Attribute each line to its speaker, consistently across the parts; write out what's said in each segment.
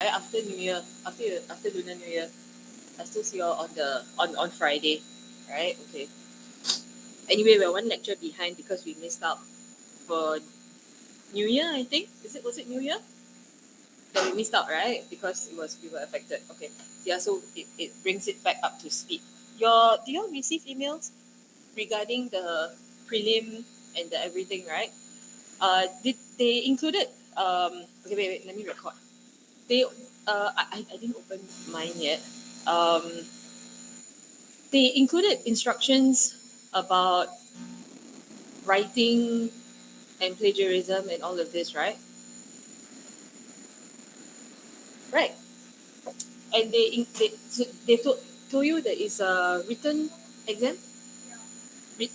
Speaker 1: right? After New Year, after Lunar New Year, I still see you all on Friday, right? Okay. Anyway, we're one lecture behind because we missed out for New Year, I think. Was it New Year? That we missed out, right? Because we were affected. Okay. Yeah, so it brings it back up to speed. Do you all receive emails regarding the prelim and the everything, right? Did they included okay, wait, let me record. They I didn't open mine yet. They included instructions about writing and plagiarism and all of this, right? Right. And they told you that it's a written exam?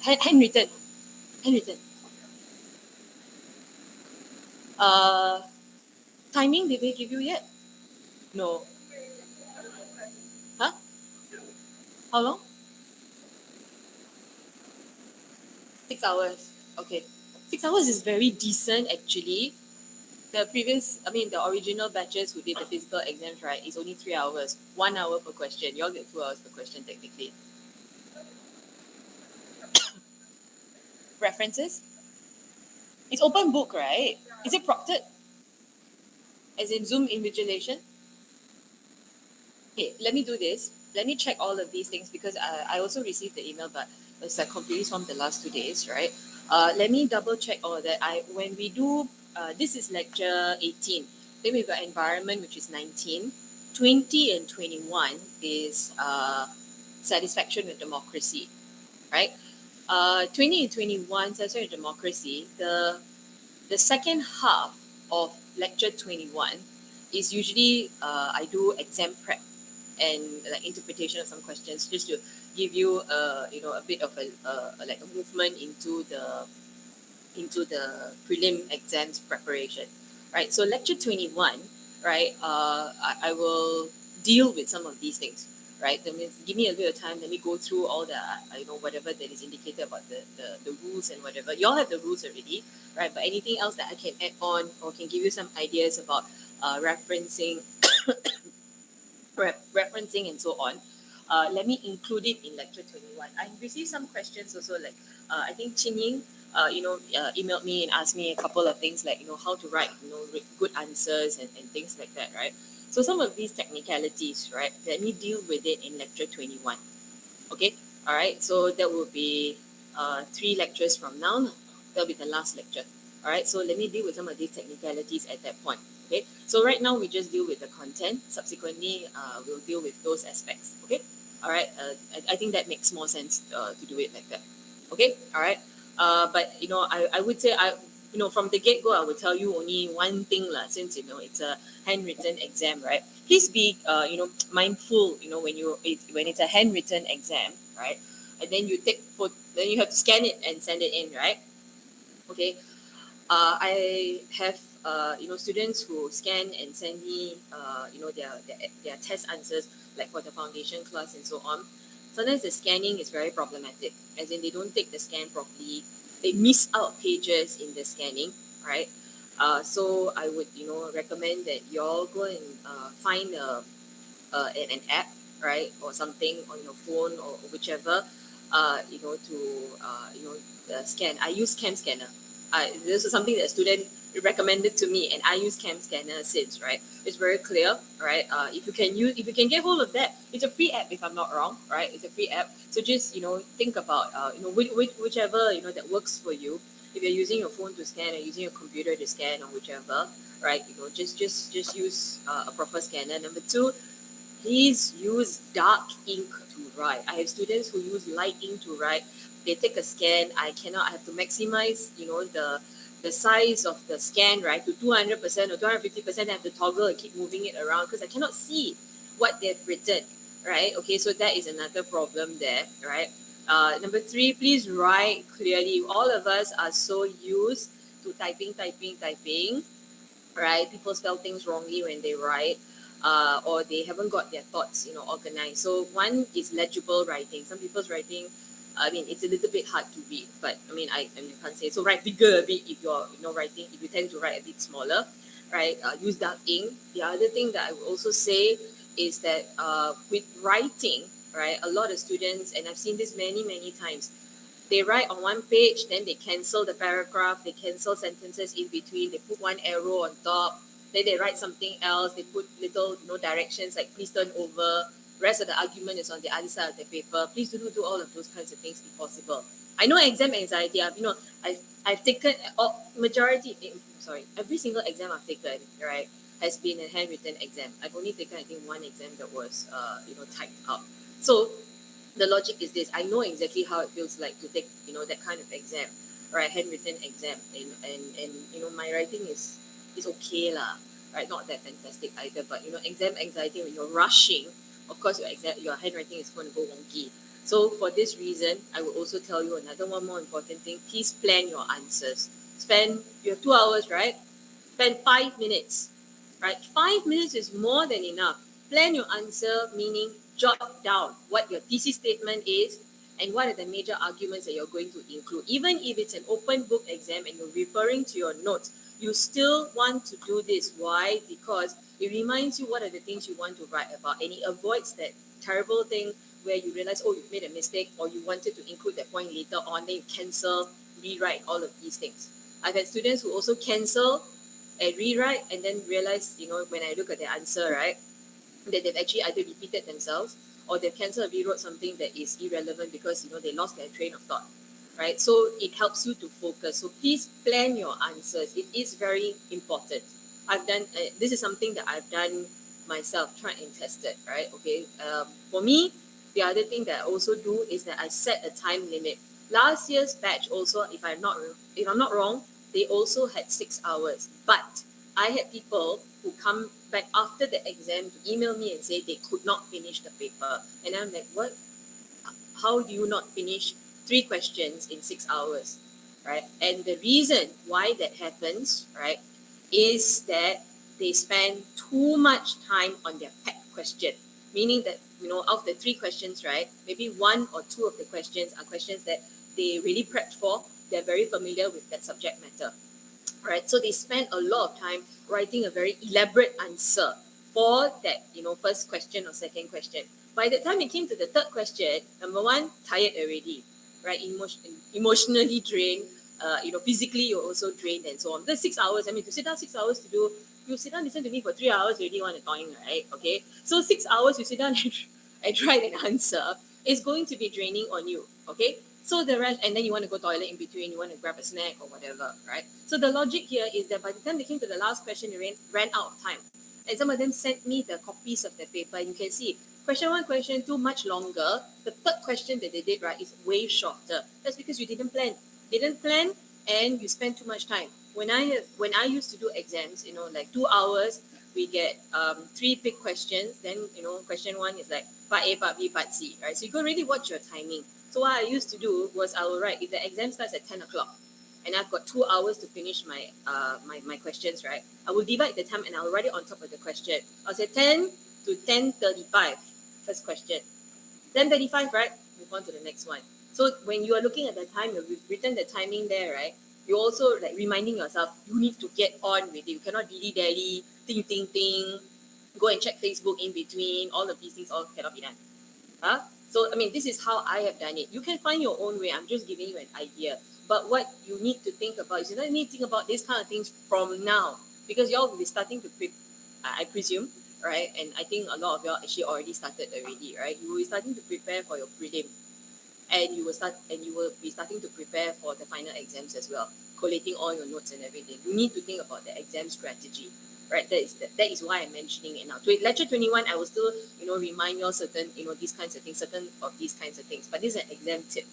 Speaker 1: Handwritten. Handwritten. Uh, Timing, did they give you yet? No. Huh? How long? 6 hours. Okay. 6 hours is very decent actually. The original batches who did the physical exams, right, is only 3 hours. 1 hour per question. You all get 2 hours per question technically. References? It's open book, right? Is it proctored? As in Zoom invigilation? Okay, let me do this. Let me check all of these things because I also received the email, but it's like completely from the last 2 days, right? Let me double check all of that. When we do, this is lecture 18. Then we've got environment, which is 19. 20 and 21 is satisfaction with democracy, right? 20 and 21, satisfaction with democracy, the second half of lecture 21 is usually I do exam prep and like interpretation of some questions just to give you a bit of a movement into the prelim exams preparation, right? So lecture 21, right? I will deal with some of these things, right? That means give me a bit of time. Let me go through all the whatever that is indicated about the rules and whatever. You all have the rules already, right? But anything else that I can add on or can give you some ideas about referencing referencing and so on. Let me include it in lecture 21. I received some questions also, like I think Chin Ying, emailed me and asked me a couple of things like, how to write, good answers and things like that, right? So some of these technicalities, right, let me deal with it in lecture 21. Okay, all right, so that will be 3 lectures from now. That'll be the last lecture. All right, so let me deal with some of these technicalities at that point. Okay, so right now we just deal with the content. Subsequently, we'll deal with those aspects. Okay, all right. I think that makes more sense to do it like that. Okay, all right. But I would say from the get go, I would tell you only one thing lah. Since it's a handwritten exam, right? Please be mindful. When it's a handwritten exam, right? And then then you have to scan it and send it in, right? Okay. I have students who scan and send me their test answers, like for the foundation class and so on. Sometimes the scanning is very problematic, as in they don't take the scan properly. They miss out pages in the scanning, right? So I would recommend that you all go and find an app, right, or something on your phone or whichever, to scan. I use Cam Scanner. This is something that a student recommended to me, and I use Cam Scanner since, right? It's very clear, right? If you can get hold of that, it's a free app if I'm not wrong, right? It's a free app. So just think about whichever that works for you. If you're using your phone to scan or using your computer to scan or whichever, right? Just use a proper scanner. Number 2, please use dark ink to write. I have students who use light ink to write. They take a scan. I have to maximize, the size of the scan, right, to 200% or 250%. I have to toggle and keep moving it around because I cannot see what they've written, right? Okay, so that is another problem there, right? Number 3, please write clearly. All of us are so used to typing, right? People spell things wrongly when they write. Or they haven't got their thoughts, organized. So one is legible writing. Some people's writing, it's a little bit hard to read, but I can't say. So write bigger a bit if you're, writing. If you tend to write a bit smaller, right? Use dark ink. The other thing that I would also say is that with writing, right, a lot of students, and I've seen this many, many times, they write on one page, then they cancel the paragraph, they cancel sentences in between, they put one arrow on top, then they write something else, they put little directions like please turn over, rest of the argument is on the other side of the paper. Please do all of those kinds of things if possible. I know exam anxiety. I've taken every single exam I've taken, right, has been a handwritten exam. I've only taken, I think, one exam that was typed up. So the logic is this: I know exactly how it feels like to take that kind of exam, right, handwritten exam, and my writing is okay lah, right, not that fantastic either, but exam anxiety, when you're rushing, of course your handwriting is going to go wonky. So for this reason, I will also tell you one more important thing: please plan your answers. You have 2 hours, right? Spend 5 minutes, right? 5 minutes is more than enough. Plan your answer, meaning jot down what your thesis statement is and what are the major arguments that you're going to include. Even if it's an open book exam and you're referring to your notes, you still want to do this. Why? Because it reminds you what are the things you want to write about, and it avoids that terrible thing where you realize, oh, you've made a mistake, or you wanted to include that point later on, then you cancel, rewrite, all of these things. I've had students who also cancel and rewrite and then realize, when I look at the answer, right, that they've actually either repeated themselves or they've cancelled and rewrote something that is irrelevant because they lost their train of thought, right? So it helps you to focus. So please plan your answers. It is very important. This is something that I've done myself, tried and tested, right? Okay. For me, the other thing that I also do is that I set a time limit. Last year's batch also, if I'm not wrong, they also had 6 hours, but I had people who come back after the exam to email me and say they could not finish the paper. And I'm like, what? How do you not finish 3 questions in 6 hours, right? And the reason why that happens, right, is that they spend too much time on their pet question. Meaning that, of the 3 questions, right, maybe 1 or 2 of the questions are questions that they really prepped for. They're very familiar with that subject matter. Right, so they spend a lot of time writing a very elaborate answer for that, first question or second question. By the time it came to the third question, number one, tired already, right? Emotionally drained, physically you're also drained and so on. The 6 hours, to sit down 6 hours to do, you sit down, listen to me for 3 hours, already want to toing, right? Okay, so 6 hours you sit down and write an answer is going to be draining on you, okay? So the rest, and then you want to go toilet in between, you want to grab a snack or whatever, right? So the logic here is that by the time they came to the last question, they ran out of time. And some of them sent me the copies of the paper. And you can see question 1, question 2, much longer. The third question that they did, right, is way shorter. That's because you didn't plan. And you spent too much time. When I used to do exams, like 2 hours, we get 3 big questions. Then, question 1 is like part A, part B, part C, right? So you go really watch your timing. So what I used to do was I will write, if the exam starts at 10 o'clock and I've got 2 hours to finish my my questions, right? I will divide the time and I'll write it on top of the question. I'll say 10 to 10:35, first question. 10:35, right? Move on to the next one. So when you are looking at the time, you've written the timing there, right? You're also like reminding yourself, you need to get on with it. You cannot dilly-dally, ting, go and check Facebook in between. All of these things all cannot be done. So, this is how I have done it. You can find your own way. I'm just giving you an idea. But what you need to think about is you don't need to think about these kind of things from now, because y'all will be starting to I presume, right? And I think a lot of y'all actually already started already, right? You will be starting to prepare for your prelim, and you will be starting to prepare for the final exams as well, collating all your notes and everything. You need to think about the exam strategy. Right, that is why I'm mentioning it now. To lecture 21, I will still, remind you all certain, these kinds of things, certain of these kinds of things. But this is an exam tip.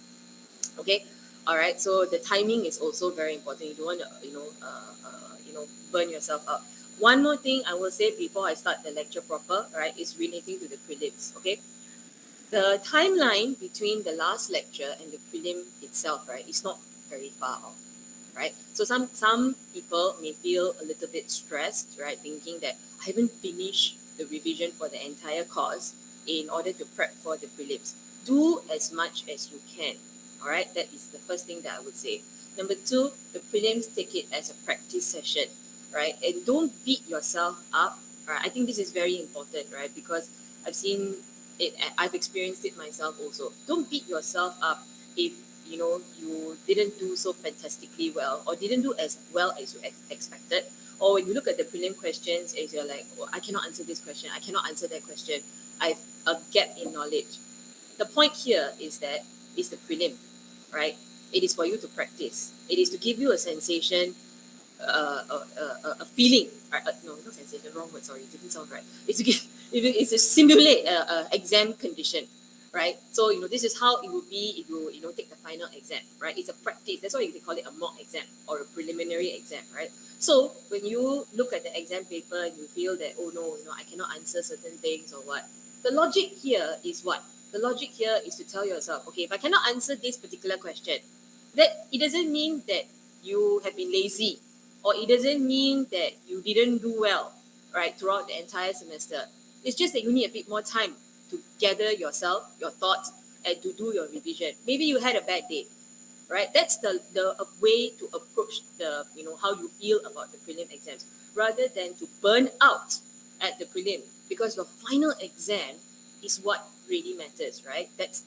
Speaker 1: Okay, all right. So the timing is also very important. You don't want to, burn yourself out. One more thing I will say before I start the lecture proper, right, is relating to the prelims. Okay, the timeline between the last lecture and the prelim itself, right, is not very far off. Right, so some people may feel a little bit stressed, right, thinking that I haven't finished the revision for the entire course in order to prep for the prelims. Do as much as you can. All right, that is the first thing that I would say. Number 2, the prelims, take it as a practice session. right? And don't beat yourself up, right? I think this is very important, right? Because I've seen it, I've experienced it myself also. Don't beat yourself up if you didn't do so fantastically well or didn't do as well as you expected. Or when you look at the prelim questions, as you're like, oh, I cannot answer this question, I cannot answer that question, I've a gap in knowledge. The point here is that it's the prelim, right? It is for you to practice. It is to give you a sensation, a feeling. No, not sensation. Wrong word. Sorry, it didn't sound right. It's to give. It's to simulate a exam condition, right? So this is how it would be if you take the final exam, right? It's a practice. That's why they call it a mock exam or a preliminary exam, right? So when you look at the exam paper and you feel that, oh no, I cannot answer certain things or what, the logic here is what? The logic here is to tell yourself, okay, if I cannot answer this particular question, that it doesn't mean that you have been lazy, or it doesn't mean that you didn't do well, right, throughout the entire semester. It's just that you need a bit more time to gather yourself, your thoughts, and to do your revision. Maybe you had a bad day, right? That's the way to approach the how you feel about the prelim exams, rather than to burn out at the prelim, because your final exam is what really matters, right? That's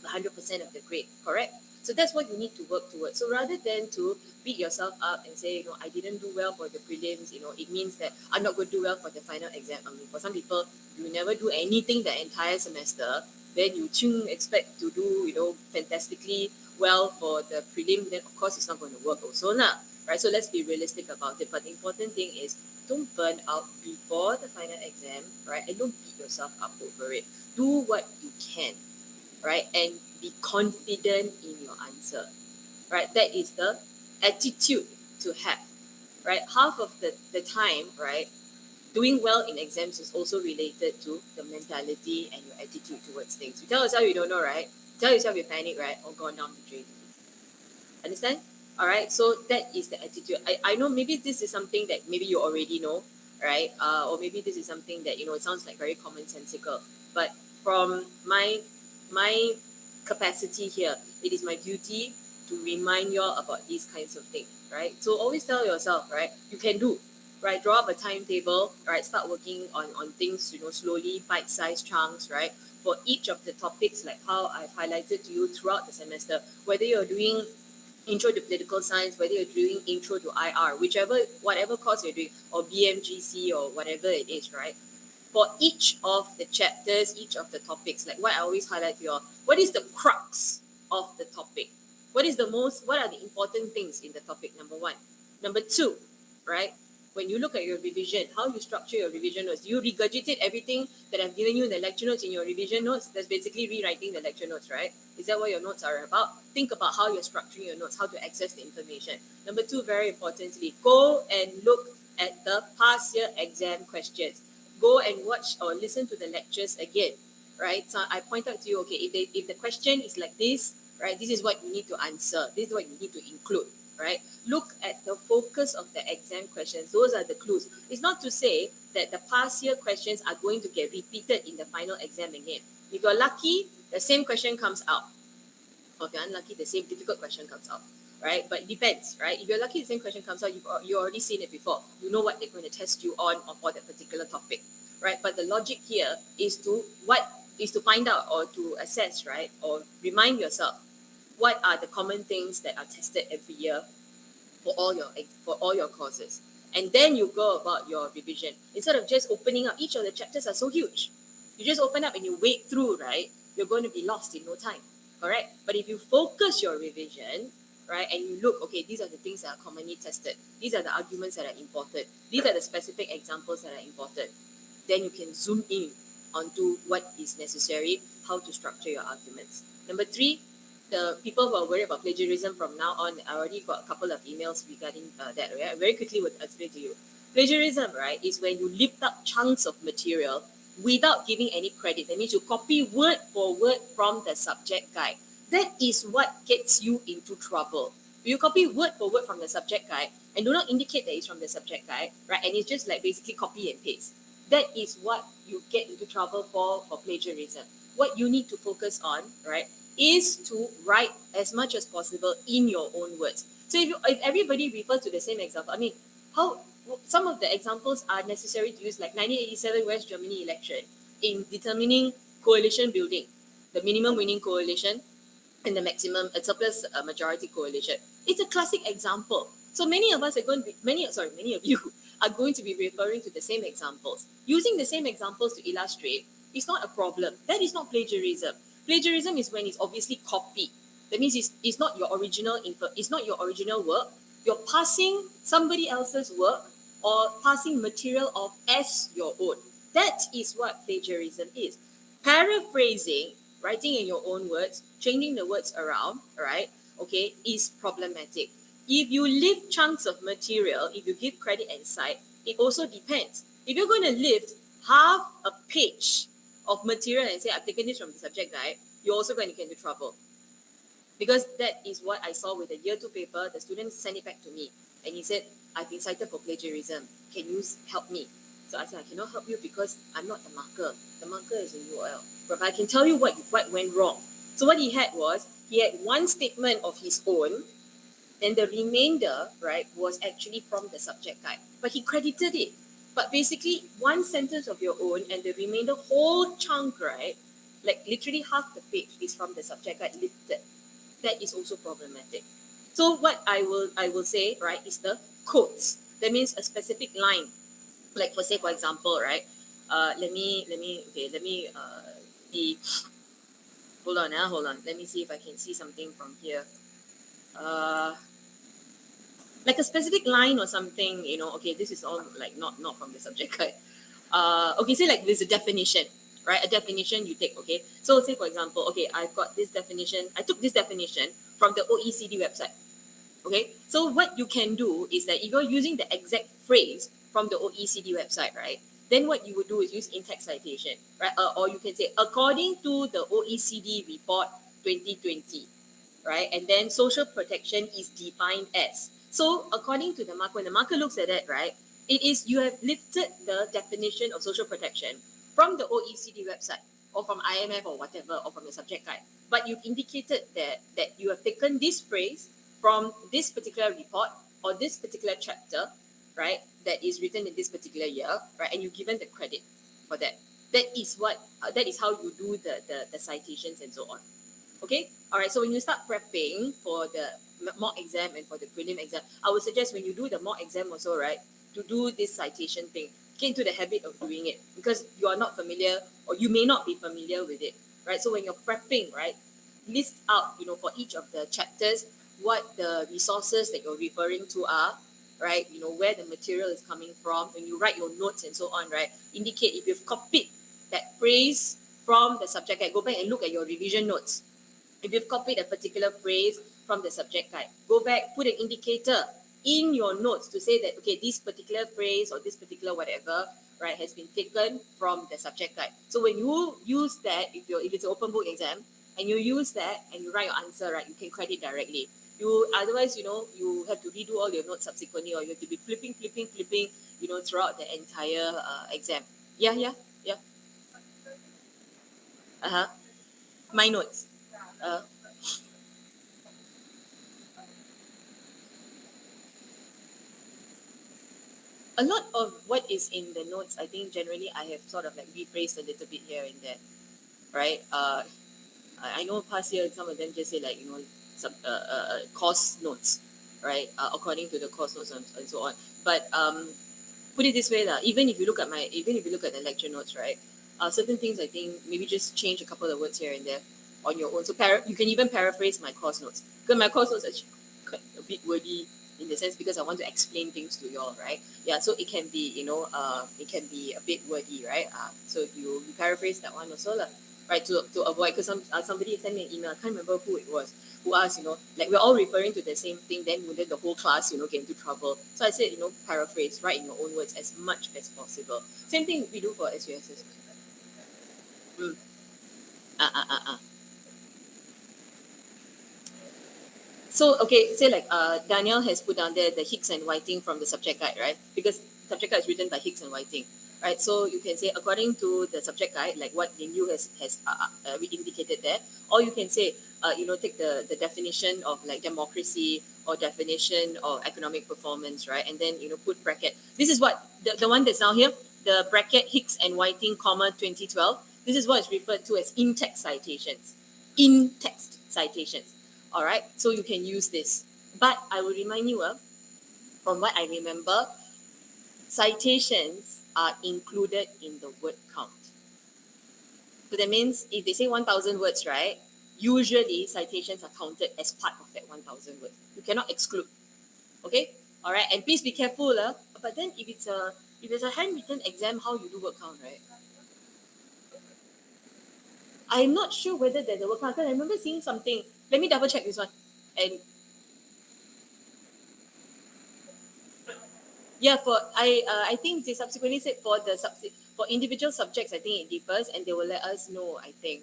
Speaker 1: 100% of the grade, correct? So that's what you need to work towards. So rather than to beat yourself up and say, I didn't do well for the prelims, it means that I'm not going to do well for the final exam. I mean, for some people, you never do anything the entire semester, then you expect to do, fantastically well for the prelim, then of course it's not going to work also now, right? So let's be realistic about it. But the important thing is, don't burn out before the final exam, right? And don't beat yourself up over it. Do what you can, right? And be confident in your answer, right? That is the attitude to have, right? Half of the time, right, doing well in exams is also related to the mentality and your attitude towards things. You tell yourself you don't know, right? Tell yourself you panic, right? Or gone down the drain. Understand? All right. So that is the attitude. I know maybe this is something that maybe you already know, right? Or maybe this is something that it sounds like very commonsensical. But from my capacity here, it is my duty to remind you all about these kinds of things, right? So always tell yourself, right? You can do, right? Draw up a timetable, right? Start working on things, slowly, bite-sized chunks, right? For each of the topics, like how I've highlighted to you throughout the semester, whether you're doing intro to political science, whether you're doing intro to IR, whatever course you're doing, or BMGC or whatever it is, right? For each of the chapters, each of the topics, like what I always highlight to you all, what is the crux of the topic? What are the important things in the topic, number one? Number two, right? When you look at your revision, how you structure your revision notes, do you regurgitate everything that I've given you in the lecture notes in your revision notes? That's basically rewriting the lecture notes, right? Is that what your notes are about? Think about how you're structuring your notes, how to access the information. Number two, very importantly, go and look at the past year exam questions. Go and watch or listen to the lectures again, right? So I point out to you, okay, if the question is like this, right, this is what you need to answer. This is what you need to include, right? Look at the focus of the exam questions. Those are the clues. It's not to say that the past year questions are going to get repeated in the final exam again. If you're lucky, the same question comes out. Or if you're unlucky, the same difficult question comes out, right? But it depends, right? If you're lucky, the same question comes out, you've already seen it before. You know what they're going to test you on or for that particular topic, right? But the logic here is to find out or to assess, right? Or remind yourself what are the common things that are tested every year for all your courses. And then you go about your revision. Instead of just opening up, each of the chapters are so huge. You just open up and you wade through, right? You're going to be lost in no time, correct? But if you focus your revision, right, and you look, okay, these are the things that are commonly tested. These are the arguments that are important. These are the specific examples that are important. Then you can zoom in onto what is necessary, how to structure your arguments. Number three, the people who are worried about plagiarism from now on, I already got a couple of emails regarding that. Right? I very quickly would explain to you. Plagiarism, right, is when you lift up chunks of material without giving any credit. That means you copy word for word from the subject guide. That is what gets you into trouble. You copy word for word from the subject guide and do not indicate that it's from the subject guide, right? And it's just like basically copy and paste. That is what you get into trouble for plagiarism. What you need to focus on, right, is to write as much as possible in your own words. So if everybody refers to the same example, I mean, how some of the examples are necessary to use, like 1987 West Germany election in determining coalition building, the minimum winning coalition and the maximum surplus majority coalition. It's a classic example. So many of us are going to be, many of you are going to be referring to the same examples. Using the same examples to illustrate is not a problem. That is not plagiarism. Plagiarism is when it's obviously copied. That means it's not your original it's not your original work. You're passing somebody else's work or passing material off as your own. That is what plagiarism is. Paraphrasing, writing in your own words, changing the words around, right? Okay, is problematic. If you lift chunks of material, if you give credit and cite, it also depends. If you're going to lift half a page of material and say, I've taken this from the subject guide, you're also going to get into trouble. Because that is what I saw with the year 2 paper. The student sent it back to me and he said, I've been cited for plagiarism. Can you help me? So I said, I cannot help you because I'm not the marker. The marker is in UOL. But I can tell you what went wrong. So what he had one statement of his own, and the remainder, right, was actually from the subject guide. But he credited it. But basically, one sentence of your own and the remainder whole chunk, right, like literally half the page is from the subject guide lifted. That is also problematic. So what I will say, right, is the quotes. That means a specific line. Like for example, right, let me be, hold on. Let me see if I can see something from here. Like a specific line or something, okay, this is all like not from the subject guide. Okay, say like there's a definition, right? A definition you take, okay? So say for example, okay, I've got this definition. I took this definition from the OECD website. Okay, so what you can do is that if you're using the exact phrase from the OECD website, right, then what you would do is use in-text citation, right? Or you can say, according to the OECD report 2020, right? And then social protection is defined as. So according to the marker, when the marker looks at it, right, it is you have lifted the definition of social protection from the OECD website or from IMF or whatever, or from the subject guide. But you've indicated that you have taken this phrase from this particular report or this particular chapter, right, that is written in this particular year, right, and you've given the credit for that. That is how you do the citations and so on. Okay, all right. So when you start prepping for the mock exam and for the prelim exam, I would suggest when you do the mock exam also, right, to do this citation thing. Get into the habit of doing it because you are not familiar or you may not be familiar with it, right? So when you're prepping, right, list out, for each of the chapters, what the resources that you're referring to are, right? Where the material is coming from. When you write your notes and so on, right, indicate if you've copied that phrase from the subject guide. Go back and look at your revision notes. If you've copied a particular phrase from the subject guide, go back, put an indicator in your notes to say that, okay, this particular phrase or this particular whatever, right, has been taken from the subject guide. So when you use that, if it's an open book exam, and you use that and you write your answer, right, you can credit directly. Otherwise, you have to redo all your notes subsequently, or you have to be flipping, throughout the entire exam. Yeah. Uh-huh. My notes. A lot of what is in the notes, I think generally I have sort of like rephrased a little bit here and there, right? I know past year some of them just say like, some course notes, right? According to the course notes and so on. But put it this way, even if you look at the lecture notes, right? Certain things I think maybe just change a couple of words here and there on your own. So you can even paraphrase my course notes because my course notes are quite a bit wordy in the sense because I want to explain things to you all, right? Yeah, so it can be, it can be a bit wordy, right? So you paraphrase that one also, right? To avoid, because somebody sent me an email, I can't remember who it was, who asked, like we're all referring to the same thing, then wouldn't the whole class, get into trouble? So I said, paraphrase, write in your own words as much as possible. Same thing we do for SUSS. Mm. So okay, say like Daniel has put down there the Hicks and Whiting from the subject guide, right? Because subject guide is written by Hicks and Whiting, right? So you can say according to the subject guide, like what Yu has indicated there, or you can say, take the definition of like democracy or definition of economic performance, right? And then, put bracket. This is what, the one that's now here, the bracket Hicks and Whiting, comma, 2012. This is what is referred to as in-text citations. In-text citations. All right? So you can use this. But I will remind you, from what I remember, citations are included in the word count. So that means if they say 1,000 words, right, usually citations are counted as part of that 1,000 words. You cannot exclude. Okay? All right? And please be careful. But then if it's a handwritten exam, how you do word count, right? I'm not sure whether there's a word count. I remember seeing something. Let me double check this one. And yeah, I think they subsequently said for individual subjects, I think it differs, and they will let us know, I think.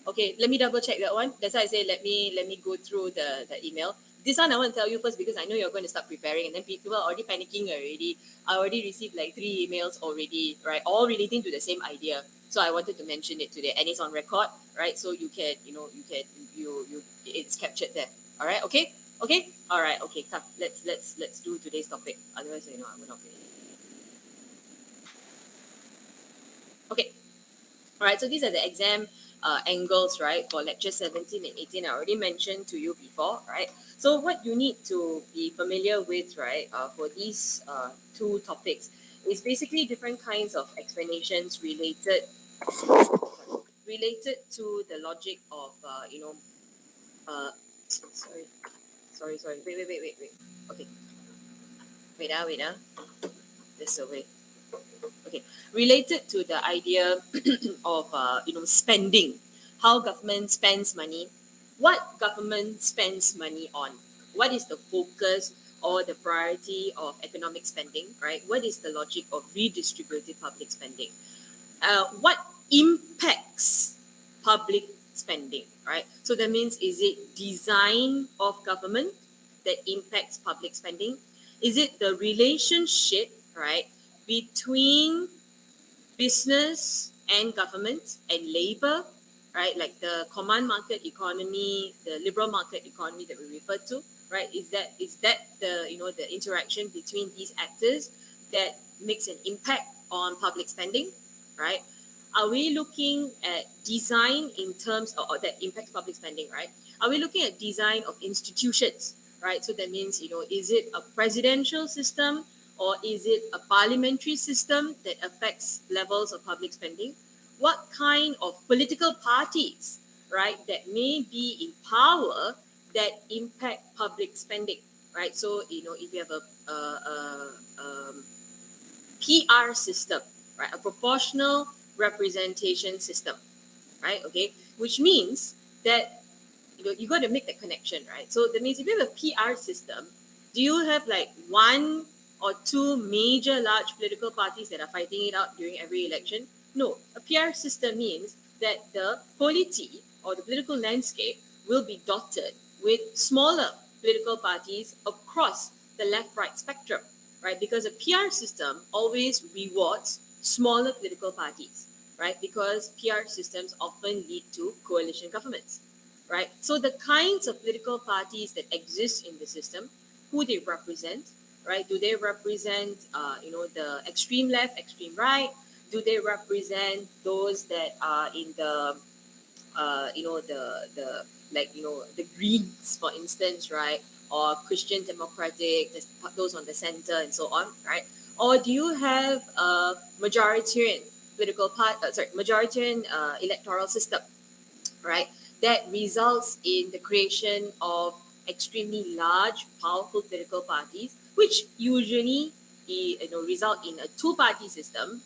Speaker 1: Okay, let me double check that one. That's why I say let me go through the email. This one I want to tell you first because I know you're going to start preparing, and then people are already panicking already. I already received like 3 emails already, right? All relating to the same idea. So I wanted to mention it today, and it's on record, right? So you can, it's captured there. All right, okay, all right, okay. Come, let's do today's topic. Otherwise, I will not finish. Okay. All right, so these are the exam angles, right, for lecture 17 and 18. I already mentioned to you before, right? So what you need to be familiar with, right, for these 2 topics is basically different kinds of explanations related to the logic of, sorry. Wait. Okay, wait. This away. Okay, related to the idea of spending, how government spends money, what government spends money on, what is the focus or the priority of economic spending, right? What is the logic of redistributive public spending? What impacts public spending, right? So that means, is it design of government that impacts public spending? Is it the relationship, right, between business and government and labor, right? Like the command market economy, the liberal market economy that we refer to, right? Is that the interaction between these actors that makes an impact on public spending, right? Are we looking at design in terms of, or that impacts public spending, right? Are we looking at design of institutions, right? So that means, is it a presidential system, or is it a parliamentary system that affects levels of public spending? What kind of political parties, right, that may be in power that impact public spending, right? So, if you have a PR system, right, a proportional representation system, right, okay, which means that you got to make that connection, right? So that means if you have a PR system, do you have like 1 or 2 major large political parties that are fighting it out during every election? No, a PR system means that the polity or the political landscape will be dotted with smaller political parties across the left-right spectrum, right? Because a PR system always rewards smaller political parties, right? Because PR systems often lead to coalition governments, right? So the kinds of political parties that exist in the system, who they represent, right? Do they represent, the extreme left, extreme right? Do they represent those that are in the, the Greens, for instance, right? Or Christian Democratic, those on the center, and so on, right? Or do you have a majoritarian majoritarian electoral system, right? That results in the creation of extremely large, powerful political parties, which usually result in a 2-party system,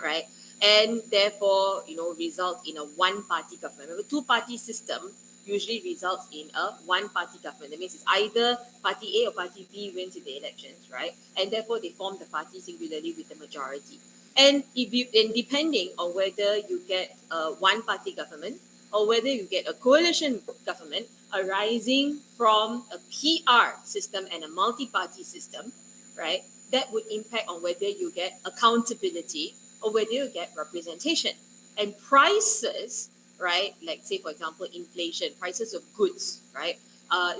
Speaker 1: right? And therefore, result in a 1-party government. Remember, 2-party system usually results in a 1-party government. That means it's either party A or party B wins in the elections, right? And therefore, they form the party singularly with the majority. And depending on whether you get a 1-party government or whether you get a coalition government arising from a PR system and a multi-party system, right? that would impact on whether you get accountability or whether you get representation. And prices, right, like say for example inflation, prices of goods, right,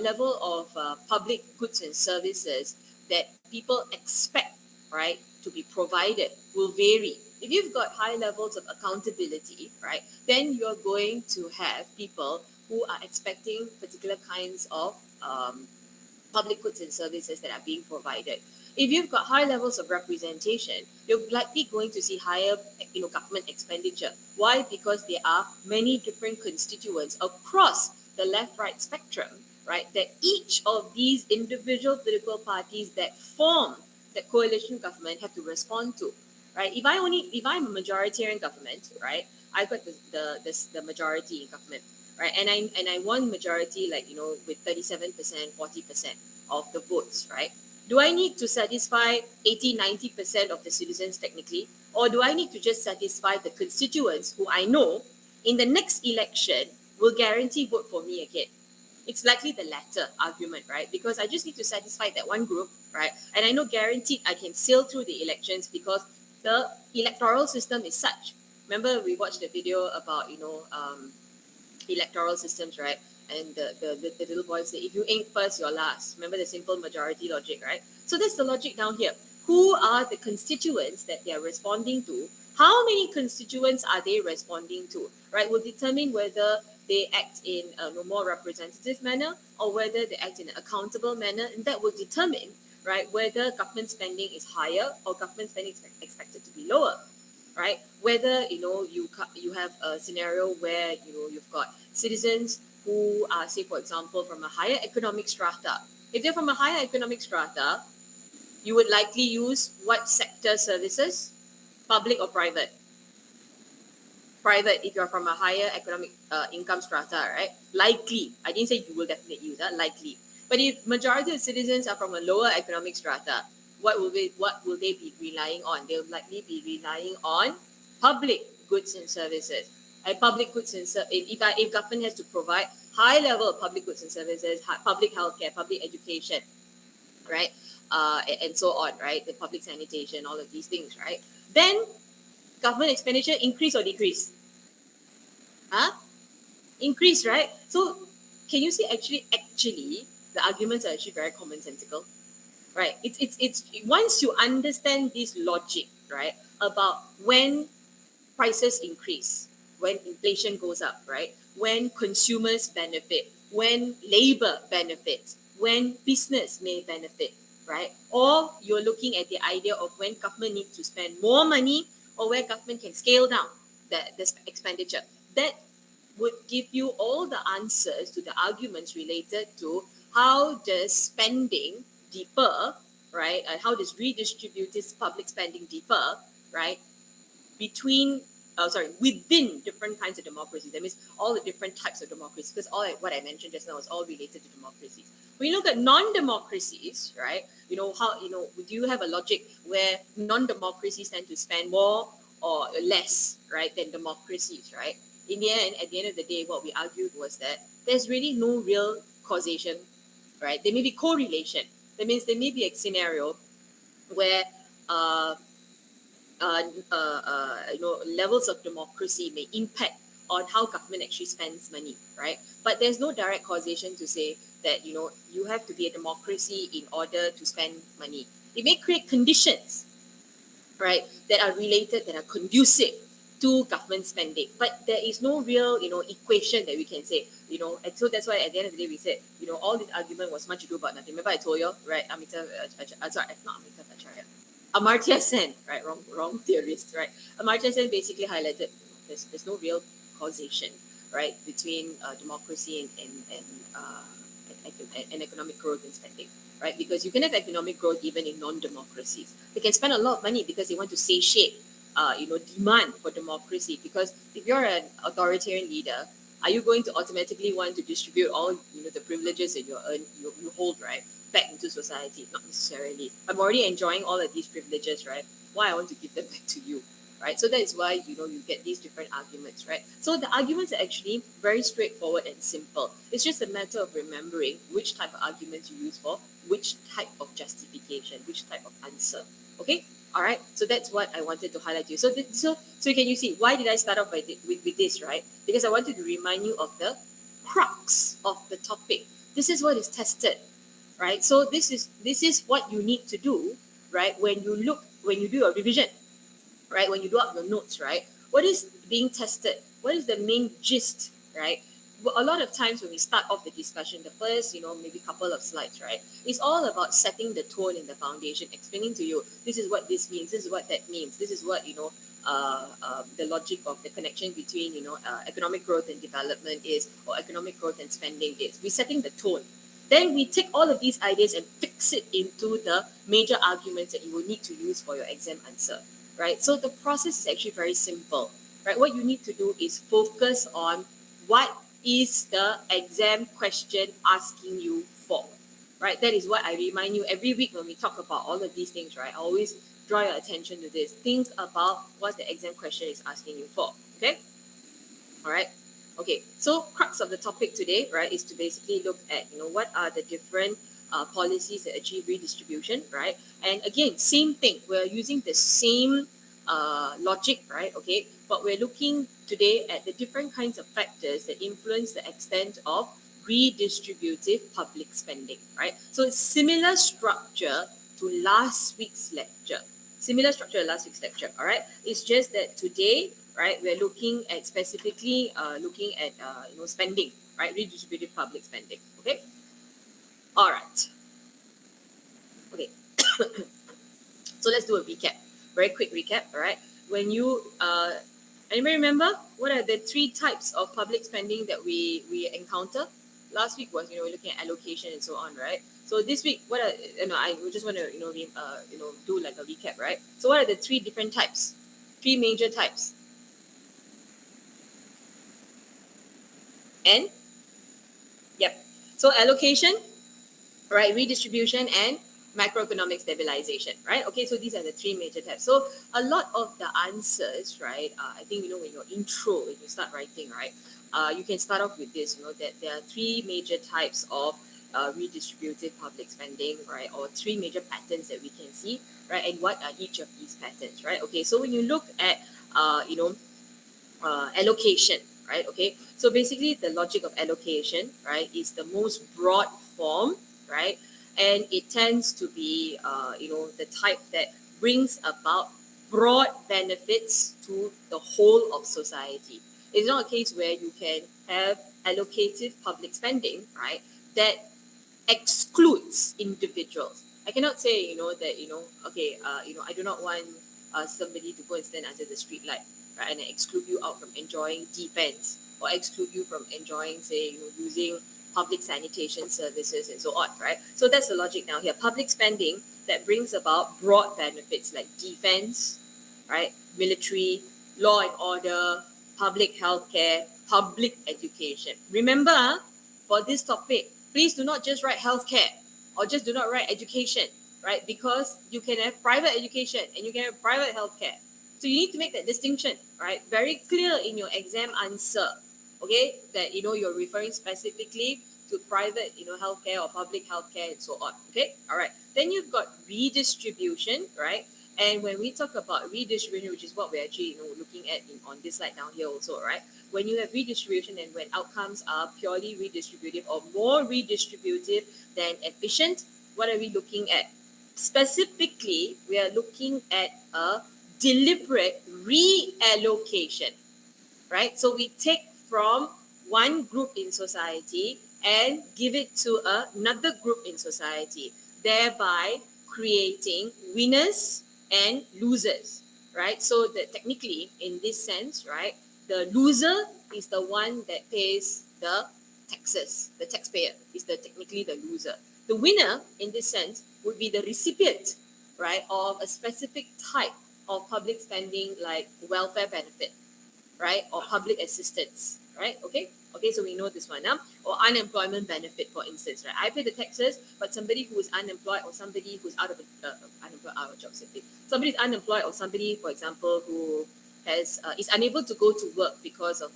Speaker 1: level of public goods and services that people expect, right, to be provided will vary. If you've got high levels of accountability, right, then you're going to have people who are expecting particular kinds of public goods and services that are being provided. If you've got high levels of representation, you're likely going to see higher, government expenditure. Why? Because there are many different constituents across the left-right spectrum, right? That each of these individual political parties that form the coalition government have to respond to, right? If I'm a majoritarian government, right, I've got the majority in government, right, and I won majority, like with 37%, 40% of the votes, right? Do I need to satisfy 80-90% of the citizens technically, or do I need to just satisfy the constituents who I know in the next election will guarantee vote for me again? It's likely the latter argument, right? Because I just need to satisfy that one group, right? And I know guaranteed I can sail through the elections because the electoral system is such. Remember we watched the video about, electoral systems, right? And the little boy said, if you ain't first, you're last. Remember the simple majority logic, right? So that's the logic down here. Who are the constituents that they are responding to? How many constituents are they responding to, right? Will determine whether they act in a more representative manner or whether they act in an accountable manner. And that will determine, right, whether government spending is higher or government spending is expected to be lower, right? Whether you have a scenario where you've got citizens who are, say for example, from a higher economic strata. If they're from a higher economic strata, you would likely use what sector services? Public or private? Private if you're from a higher economic income strata, right? Likely. I didn't say you will definitely use that, likely. But if majority of citizens are from a lower economic strata, what will they be relying on? They'll likely be relying on public goods and services. And public goods and if government has to provide high level of public goods and services, public healthcare, public education, right, and so on, right, the public sanitation, all of these things, right, then government expenditure increase or decrease? Increase, right? So can you see actually the arguments are actually very commonsensical, right? It's once you understand this logic, right, about when prices increase, when inflation goes up, right, when consumers benefit, when labor benefits, when business may benefit, right, or you're looking at the idea of when government needs to spend more money or where government can scale down the expenditure, that would give you all the answers to the arguments related to how does spending differ, right? How does redistributive public spending differ, right? Within different kinds of democracies. That means all the different types of democracies, because what I mentioned just now is all related to democracies. When you look at non-democracies, right, do you have a logic where non-democracies tend to spend more or less, right, than democracies, right? In the end, at the end of the day, what we argued was that there's really no real causation, right? There may be correlation. That means there may be a scenario where levels of democracy may impact on how government actually spends money, right? But there's no direct causation to say that you have to be a democracy in order to spend money. It may create conditions, right, that are related, that are conducive to government spending, but there is no real equation that we can say, and so that's why at the end of the day we said all this argument was much ado about nothing. Remember I told you, right? Not Amitabh Acharya, Amartya Sen, right? Wrong theorist, right? Amartya Sen basically highlighted there's no real causation, right, between democracy and economic growth and spending, right? Because you can have economic growth even in non-democracies. They can spend a lot of money because they want to satiate, demand for democracy. Because if you're an authoritarian leader, are you going to automatically want to distribute all the privileges that you hold, right, back into society? Not necessarily. I'm already enjoying all of these privileges, right? Why I want to give them back to you, right? So that is why, you get these different arguments, right? So the arguments are actually very straightforward and simple. It's just a matter of remembering which type of arguments you use for which type of justification, which type of answer. Okay, all right. So that's what I wanted to highlight to you. So can you see why did I start off with this, right? Because I wanted to remind you of the crux of the topic. This is what is tested, right? So this is what you need to do, right? When you do your revision, right? When you do up your notes, right? What is being tested? What is the main gist, right? A lot of times when we start off the discussion, the first, maybe couple of slides, right? It's all about setting the tone and the foundation, explaining to you, this is what this means, this is what that means, this is what, the logic of the connection between, economic growth and development is, or economic growth and spending is. We're setting the tone. Then we take all of these ideas and fix it into the major arguments that you will need to use for your exam answer, right? So the process is actually very simple, right? What you need to do is focus on what is the exam question asking you for, right? That is what I remind you every week when we talk about all of these things, right? I always draw your attention to this. Think about what the exam question is asking you for, okay? All right. Okay, so crux of the topic today, right, is to basically look at, what are the different policies that achieve redistribution, right? And again, same thing. We're using the same logic, right? Okay, but we're looking today at the different kinds of factors that influence the extent of redistributive public spending, right? So it's similar structure to last week's lecture. Similar structure to last week's lecture, all right? It's just that today, right, we're looking at specifically spending, right, redistributive public spending. Okay, all right, okay. So let's do a recap, very quick recap. All right, when you anybody remember what are the three types of public spending that we encounter? Last week was, we're looking at allocation and so on, right? So this week, what are I just want to do like a recap, right? So what are the three different types? Three major types. And yep. So allocation, right, redistribution, and macroeconomic stabilization, right? Okay, so these are the three major types. So a lot of the answers, right, I think, when your intro, when you start writing, right, you can start off with this, that there are three major types of redistributive public spending, right, or three major patterns that we can see, right, and what are each of these patterns, right? Okay, so when you look at, allocation, right? Okay, so basically the logic of allocation, right, is the most broad form, right, and it tends to be, the type that brings about broad benefits to the whole of society. It's not a case where you can have allocative public spending, right, that excludes individuals. I cannot say, that, okay, I do not want somebody to go and stand under the street light, right, and exclude you out from enjoying defense, or exclude you from enjoying, say, using public sanitation services and so on, right? So that's the logic now here. Public spending that brings about broad benefits like defense, right, military, law and order, public healthcare, public education. Remember, for this topic, please do not just write healthcare or just do not write education, right? Because you can have private education and you can have private healthcare. So you need to make that distinction, right? Very clear in your exam answer, okay? That, you're referring specifically to private, healthcare or public healthcare and so on, okay? All right. Then you've got redistribution, right? And when we talk about redistribution, which is what we're actually, looking at on this slide down here also, right? When you have redistribution and when outcomes are purely redistributive or more redistributive than efficient, what are we looking at? Specifically, we are looking at a deliberate reallocation, right? So we take from one group in society and give it to another group in society, thereby creating winners and losers, right? So that technically, in this sense, right, the loser is the one that pays the taxes. The taxpayer is technically the loser. The winner, in this sense, would be the recipient, right, of a specific type of public spending like welfare benefit, right, or public assistance, right? Okay. Okay, so we know this one. Or unemployment benefit, for instance, right? I pay the taxes, but somebody who is unemployed or somebody who's out of unemployed, out of job, somebody is unemployed or somebody, for example, who has is unable to go to work because of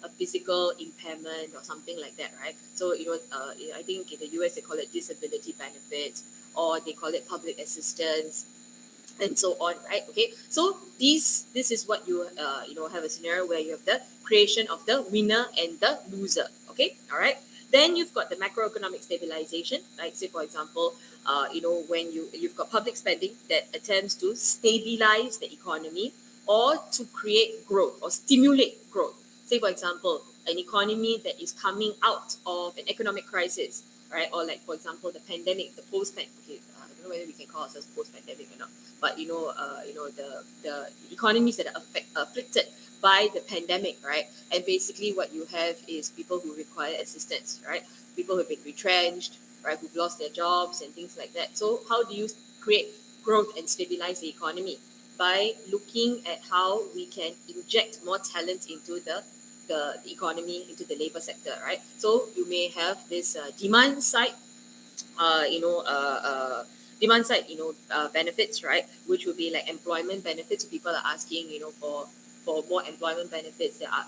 Speaker 1: a physical impairment or something like that, right? So I think in the US they call it disability benefits, or they call it public assistance, and so on, right? Okay, so this is what you have a scenario where you have the creation of the winner and the loser. Okay, all right. Then you've got the macroeconomic stabilization, like say for example, when you've got public spending that attempts to stabilize the economy or to create growth or stimulate growth. Say for example, an economy that is coming out of an economic crisis, right? Or like for example, the pandemic, the post-pandemic. Okay, I don't know whether we can call ourselves post-pandemic or not, but the economies that are afflicted by the pandemic, right? And basically, what you have is people who require assistance, right? People who've been retrenched, right? Who've lost their jobs and things like that. So, how do you create growth and stabilize the economy? By looking at how we can inject more talent into the economy, into the labor sector, right? So you may have this demand side uh, you know, uh, uh, demand side, benefits, right? Which would be like employment benefits. People are asking, for more employment benefits. There are,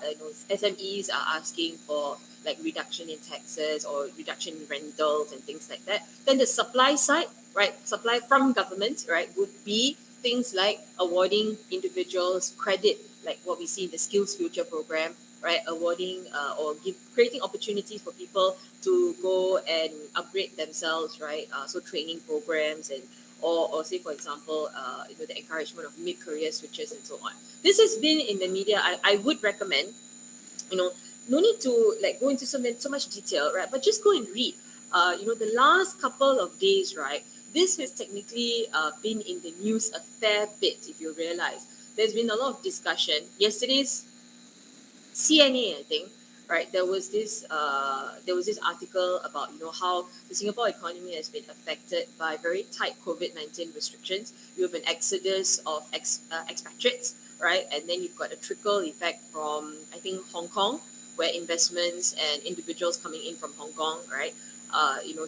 Speaker 1: SMEs are asking for like reduction in taxes or reduction in rentals and things like that. Then the supply side, right? Supply from government, right, would be things like awarding individuals credit, like what we see in the Skills Future program, right? Awarding or creating opportunities for people to go and upgrade themselves, right? So training programs or say for example, the encouragement of mid-career switches and so on. This has been in the media. I would recommend, you know, no need to like go into so much detail, right? But just go and read. The last couple of days, right? This has technically been in the news a fair bit. If you realize, there's been a lot of discussion. Yesterday's CNA, I think, right? There was this article about how the Singapore economy has been affected by very tight COVID-19 restrictions. You have an exodus of expatriates, right? And then you've got a trickle effect from I think Hong Kong, where investments and individuals coming in from Hong Kong, right?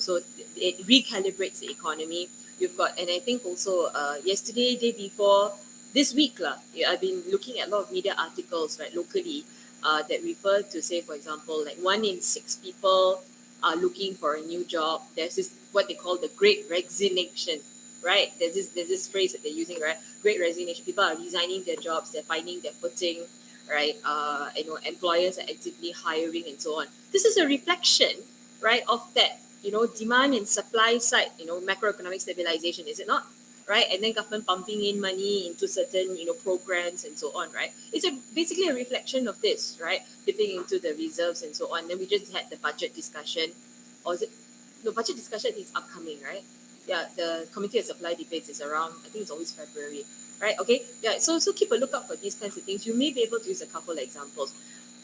Speaker 1: So it recalibrates the economy. You've got, and I think also yesterday, day before, this week lah, yeah, I've been looking at a lot of media articles, right, locally, that refer to, say, for example, like 1 in 6 people are looking for a new job. There's this what they call the Great Resignation, right? There's this phrase that they're using, right? Great Resignation. People are resigning their jobs. They're finding their footing, right? Employers are actively hiring and so on. This is a reflection, right, of that demand and supply side, macroeconomic stabilization, is it not? Right, and then government pumping in money into certain programs and so on, right? It's basically a reflection of this, right? Dipping into the reserves and so on. Then we just had the budget discussion, or is it no budget discussion? I think it's upcoming, right? Yeah, the committee of supply debates is around. I think it's always February, right? Okay, yeah. So keep a lookout for these kinds of things. You may be able to use a couple of examples.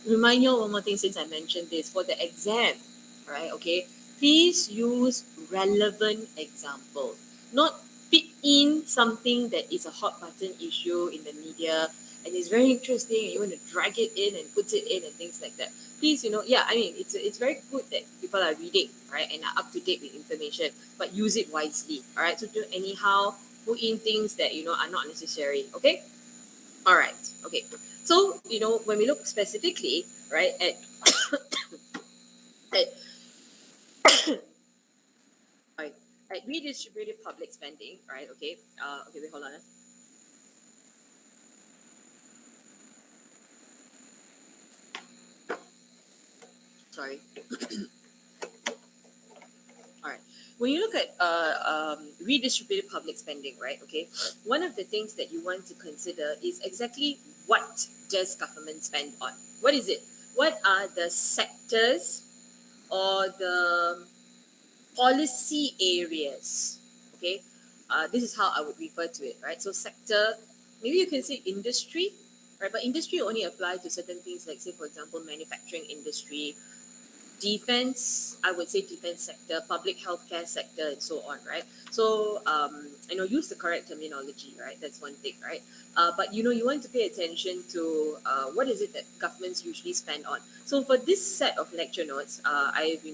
Speaker 1: Remind you one more thing since I mentioned this for the exam, right? Okay, please use relevant examples, not fit in something that is a hot button issue in the media and it's very interesting and you want to drag it in and put it in and things like that. Please, yeah, I mean, it's very good that people are reading, right, and are up to date with information, but use it wisely, all right? So don't anyhow put in things that, are not necessary, okay? All right, okay. So, when we look specifically, right, at right, at redistributive public spending, right, okay, okay, wait, hold on. Sorry. All right. When you look at redistributed public spending, right? Okay, one of the things that you want to consider is exactly what does government spend on? What is it? What are the sectors or the policy areas? Okay, this is how I would refer to it, right? So sector, maybe you can say industry, right? But industry only applies to certain things, like say for example, manufacturing industry, defense, I would say defense sector, public healthcare sector, and so on, right? So, use the correct terminology, right? That's one thing, right? But you want to pay attention to what is it that governments usually spend on. So for this set of lecture notes, I've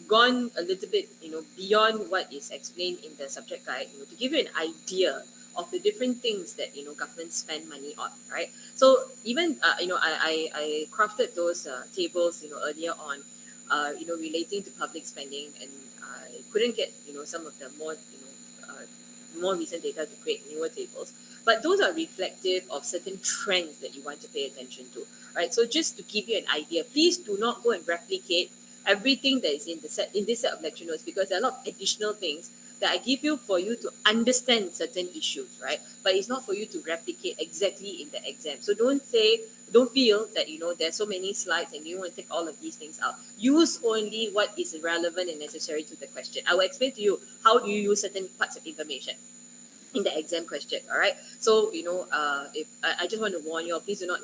Speaker 1: gone a little bit beyond what is explained in the subject guide, to give you an idea of the different things that governments spend money on, right? So even I crafted those tables earlier on, relating to public spending, and I couldn't get some of the more recent data to create newer tables. But those are reflective of certain trends that you want to pay attention to, right? So just to give you an idea, please do not go and replicate everything that is in this set of lecture notes, because there are a lot of additional things that I give you for you to understand certain issues, right? But it's not for you to replicate exactly in the exam. So don't feel that there's so many slides and you want to take all of these things out. Use only what is relevant and necessary to the question. I will explain to you how do you use certain parts of information in the exam question. All right. So if I just want to warn you, please do not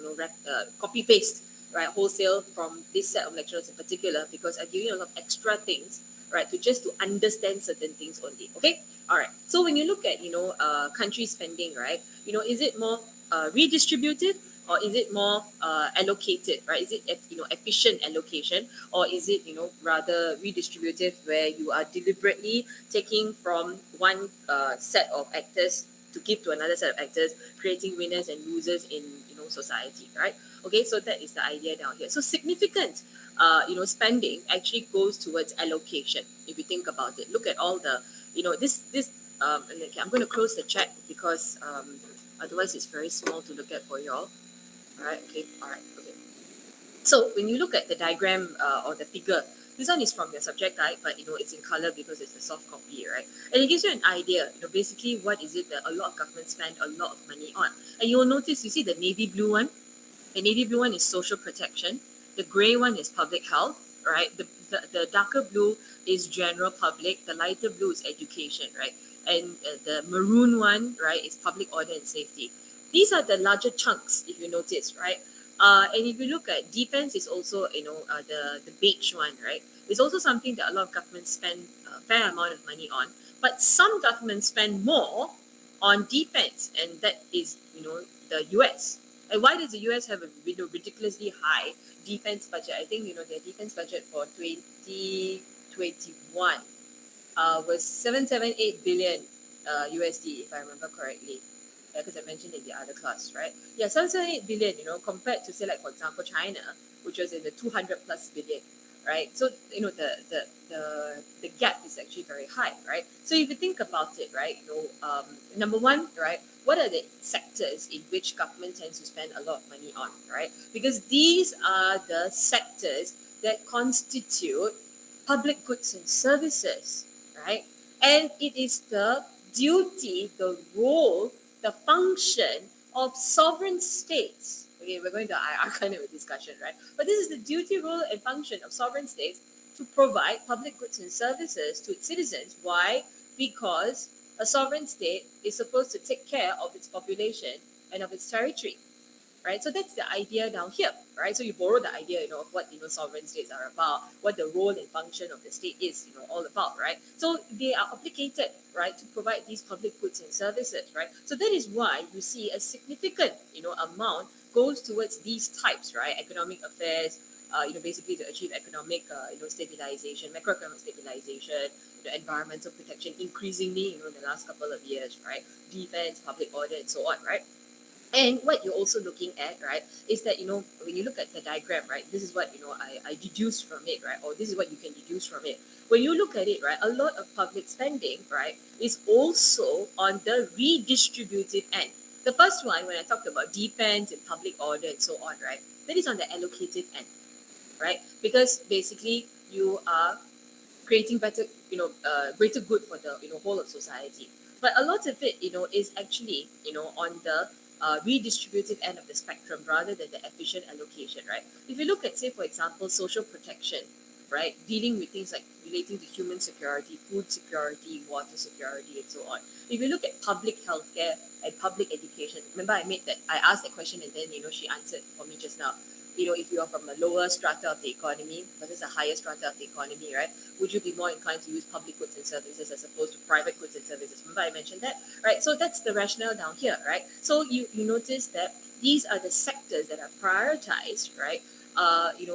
Speaker 1: copy paste, right, wholesale from this set of lectures in particular, because I give you a lot of extra things, right, to understand certain things only. Okay. All right. So when you look at country spending, right, is it more redistributed, or is it more allocated, right? Is it efficient allocation, or is it rather redistributive, where you are deliberately taking from one set of actors to give to another set of actors, creating winners and losers in society, right? Okay, so that is the idea down here. So significant spending actually goes towards allocation. If you think about it, look at all the this okay, I'm going to close the chat because otherwise it's very small to look at for y'all. All right, okay, all right, okay. So when you look at the diagram or the figure, this one is from your subject guide, but it's in color because it's a soft copy, right? And it gives you an idea, basically what is it that a lot of governments spend a lot of money on. And you'll notice, you see the navy blue one? The navy blue one is social protection. The gray one is public health, right? The darker blue is general public. The lighter blue is education, right? And the maroon one, right, is public order and safety. These are the larger chunks, if you notice, right? And if you look at defense, is also the beige one, right? It's also something that a lot of governments spend a fair amount of money on. But some governments spend more on defense, and that is the US. And why does the US have a ridiculously high defense budget? I think their defense budget for 2021 was 778 billion USD, if I remember correctly. Because I mentioned in the other class, right? Yeah, 778 billion, compared to, say, like, for example, China, which was in the 200 plus billion, right? So, the gap is actually very high, right? So if you think about it, right, number one, right, what are the sectors in which government tends to spend a lot of money on, right? Because these are the sectors that constitute public goods and services, right? And it is the duty, the role, the function of sovereign states. Okay, we're going to our kind of a discussion, right? But this is the duty, role, and function of sovereign states to provide public goods and services to its citizens. Why? Because a sovereign state is supposed to take care of its population and of its territory, right? So that's the idea down here, right? So you borrow the idea, of what sovereign states are about, what the role and function of the state is, all about, right? So they are obligated, right, to provide these public goods and services, right? So that is why you see a significant, amount goes towards these types, right? Economic affairs, basically to achieve economic, stabilization, macroeconomic stabilization, environmental protection, increasingly, in the last couple of years, right? Defense, public order, and so on, right? And what you're also looking at, right, is that, when you look at the diagram, right, this is what, I deduced from it, right, or this is what you can deduce from it. When you look at it, right, a lot of public spending, right, is also on the redistributive end. The first one, when I talked about defense and public order and so on, right, that is on the allocative end, right, because basically you are creating better, greater good for the whole of society. But a lot of it, is actually on the redistributive end of the spectrum rather than the efficient allocation, right? If you look at, say, for example, social protection, right, dealing with things like relating to human security, food security, water security, and so on. If you look at public healthcare and public education, remember I asked that question and then she answered for me just now. if you are from a lower strata of the economy versus a higher strata of the economy, right? Would you be more inclined to use public goods and services as opposed to private goods and services? Remember I mentioned that, right? So that's the rationale down here, right? So you notice that these are the sectors that are prioritized, right?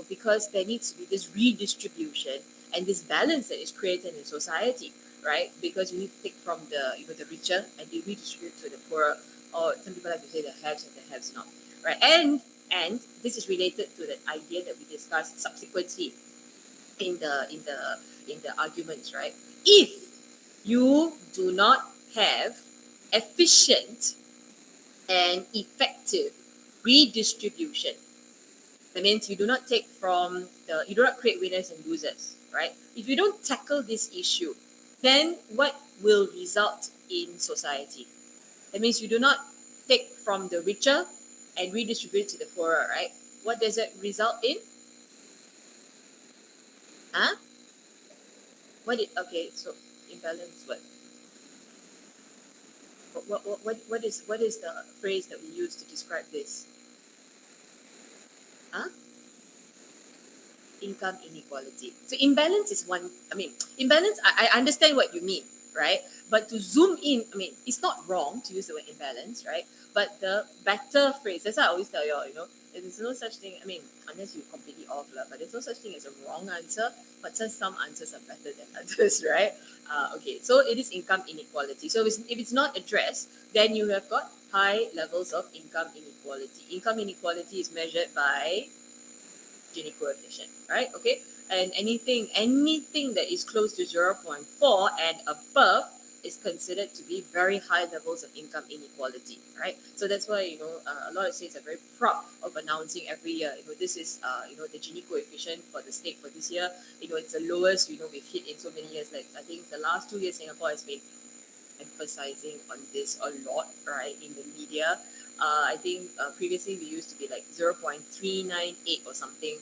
Speaker 1: Because there needs to be this redistribution and this balance that is created in society, right? Because you need to take from the richer and you redistribute to the poorer, or some people like to say the haves and the haves not, right? And this is related to the idea that we discussed subsequently in the arguments, right? If you do not have efficient and effective redistribution, that means you do not you do not create winners and losers, right? If you don't tackle this issue, then what will result in society? That means you do not take from the richer and redistribute to the poorer, right? What does it result in? Huh? Okay, so imbalance what? What is the phrase that we use to describe this? Huh? Income inequality. So imbalance is one. Imbalance. I understand what you mean, right? But to zoom in, it's not wrong to use the word imbalance, right? But the better phrase. That's why I always tell you all, there's no such thing. Unless you're completely off, but there's no such thing as a wrong answer. But just some answers are better than others, right? Okay, so it is income inequality. So if it's not addressed, then you have got high levels of income inequality. Income inequality is measured by Gini coefficient, right? Okay, and anything that is close to 0.4 and above is considered to be very high levels of income inequality, right? So that's why a lot of states are very proud of announcing every year. This is the Gini coefficient for the state for this year. It's the lowest we've hit in so many years. Like I think the last 2 years Singapore has been emphasizing on this a lot, right, in the media. I think previously we used to be like 0.398 or something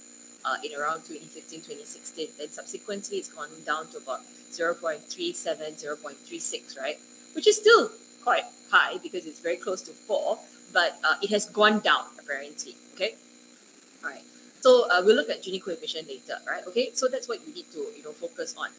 Speaker 1: in around 2015, 2016. Then subsequently it's gone down to about 0.37, 0.36, right? Which is still quite high because it's very close to 4, but it has gone down apparently, okay? All right. So we'll look at Gini coefficient later, right? Okay. So that's what you need to focus on.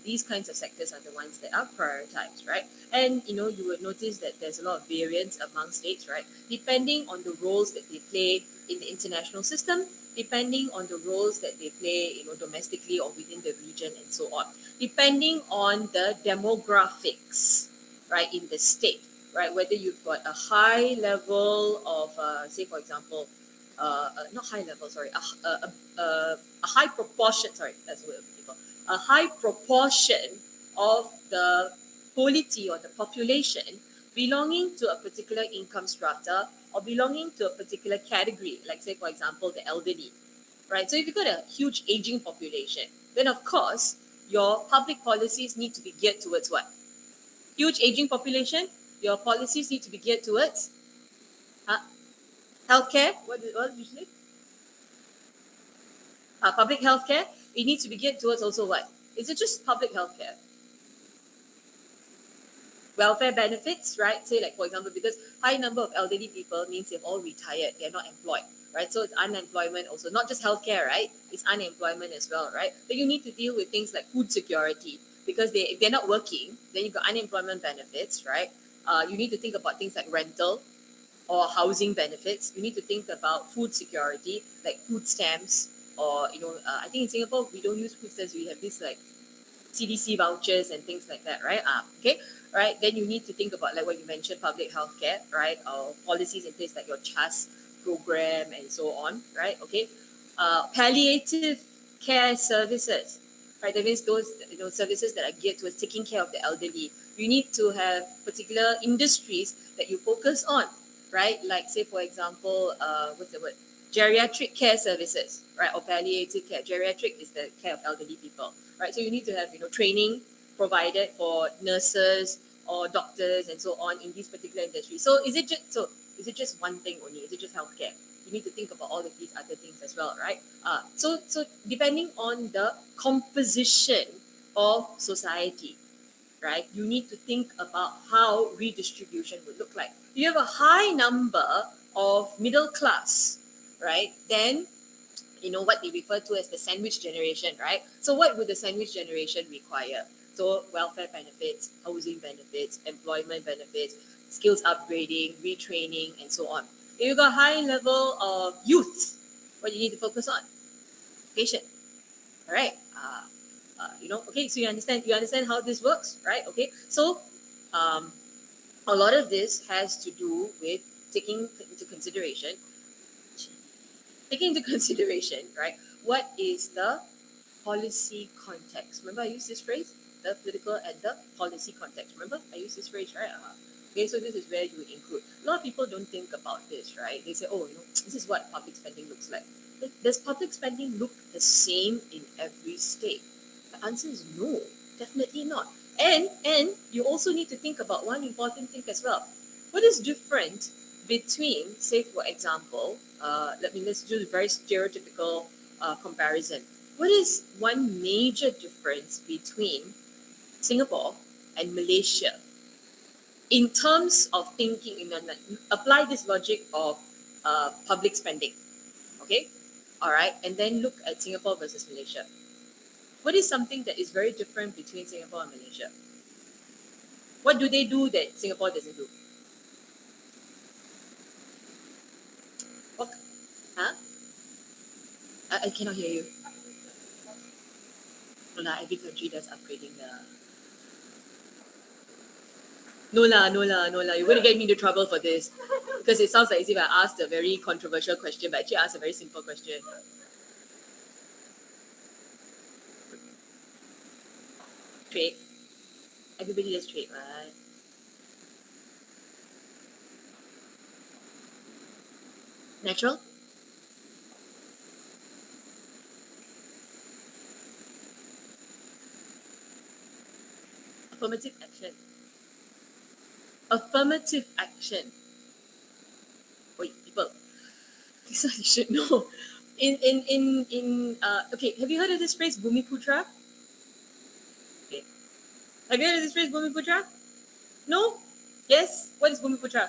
Speaker 1: These kinds of sectors are the ones that are prioritized, right? And you would notice that there's a lot of variance among states, right? Depending on the roles that they play in the international system, depending on the roles that they play, domestically or within the region and so on, depending on the demographics, right, in the state, right? Whether you've got a high level of, say, for example, not high level, sorry, a high proportion, sorry, that's what people, a high proportion of the polity or the population belonging to a particular income strata or belonging to a particular category, like say, for example, the elderly, right? So if you've got a huge aging population, then of course, your public policies need to be geared towards what? Huge aging population, your policies need to be geared towards healthcare. What usually? Public healthcare. It needs to be geared towards also what? Is it just public healthcare? Welfare benefits, right? Say like for example, because high number of elderly people means they've all retired, they're not employed, right? So it's unemployment also, not just healthcare, right? It's unemployment as well, right? But you need to deal with things like food security because if they're not working, then you've got unemployment benefits, right? You need to think about things like rental or housing benefits. You need to think about food security, like food stamps, or I think in Singapore we don't use food stamps. We have this like CDC vouchers and things like that, right? Okay, right. Then you need to think about like what you mentioned, public healthcare, right? Or policies in place like your CHAS program and so on, right? Okay, palliative care services, right? That means those services that are geared towards taking care of the elderly. You need to have particular industries that you focus on, right? Like say for example, what's the word? Geriatric care services, right? Or palliative care. Geriatric is the care of elderly people, right? So you need to have training provided for nurses or doctors and so on in these particular industries. So is it just one thing only? Is it just healthcare? You need to think about all of these other things as well, right? So depending on the composition of society, right, you need to think about how redistribution would look like. You have a high number of middle class, right? Then what they refer to as the sandwich generation, right? So what would the sandwich generation require? So welfare benefits, housing benefits, employment benefits, skills upgrading, retraining, and so on. If you've got high level of youth, what do you need to focus on? Patient. All right. Okay, so you understand how this works, right? Okay. So a lot of this has to do with taking into consideration, right? What is the policy context? Remember, I used this phrase, the political and the policy context. Remember, I used this phrase, right? Okay, so this is where you include. A lot of people don't think about this, right? They say, oh, this is what public spending looks like. Does public spending look the same in every state? The answer is no, definitely not. And you also need to think about one important thing as well. What is different between, say, for example, let's do a very stereotypical comparison. What is one major difference between Singapore and Malaysia in terms of thinking? Apply this logic of public spending, okay? All right, and then look at Singapore versus Malaysia. What is something that is very different between Singapore and Malaysia? What do they do that Singapore doesn't do? What? Huh? I cannot hear you. No lah, every country does upgrading lah. No lah. You're going to get me into trouble for this. Because it sounds like as if I asked a very controversial question, but actually I asked a very simple question. Trade. Everybody does trade, right? Natural? Affirmative action. Affirmative action. Wait, people. This one you should know. Okay, have you heard of this phrase Bumiputra? Okay. Have you heard of this phrase Bumiputra? No? Yes? What is Bumiputra?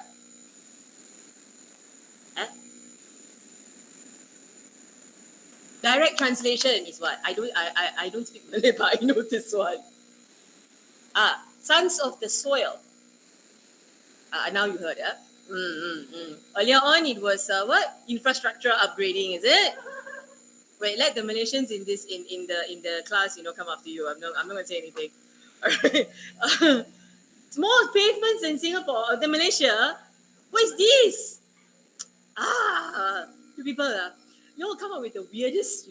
Speaker 1: Direct translation is what? I don't speak Malay, but I know this one. Sons of the soil. Now you heard, yeah? Earlier on, it was what? Infrastructure upgrading, is it? Wait, let the Malaysians in the class, come after you. I'm not going to say anything. All right. More pavements in Singapore than Malaysia. What is this? You people, you all come up with the weirdest,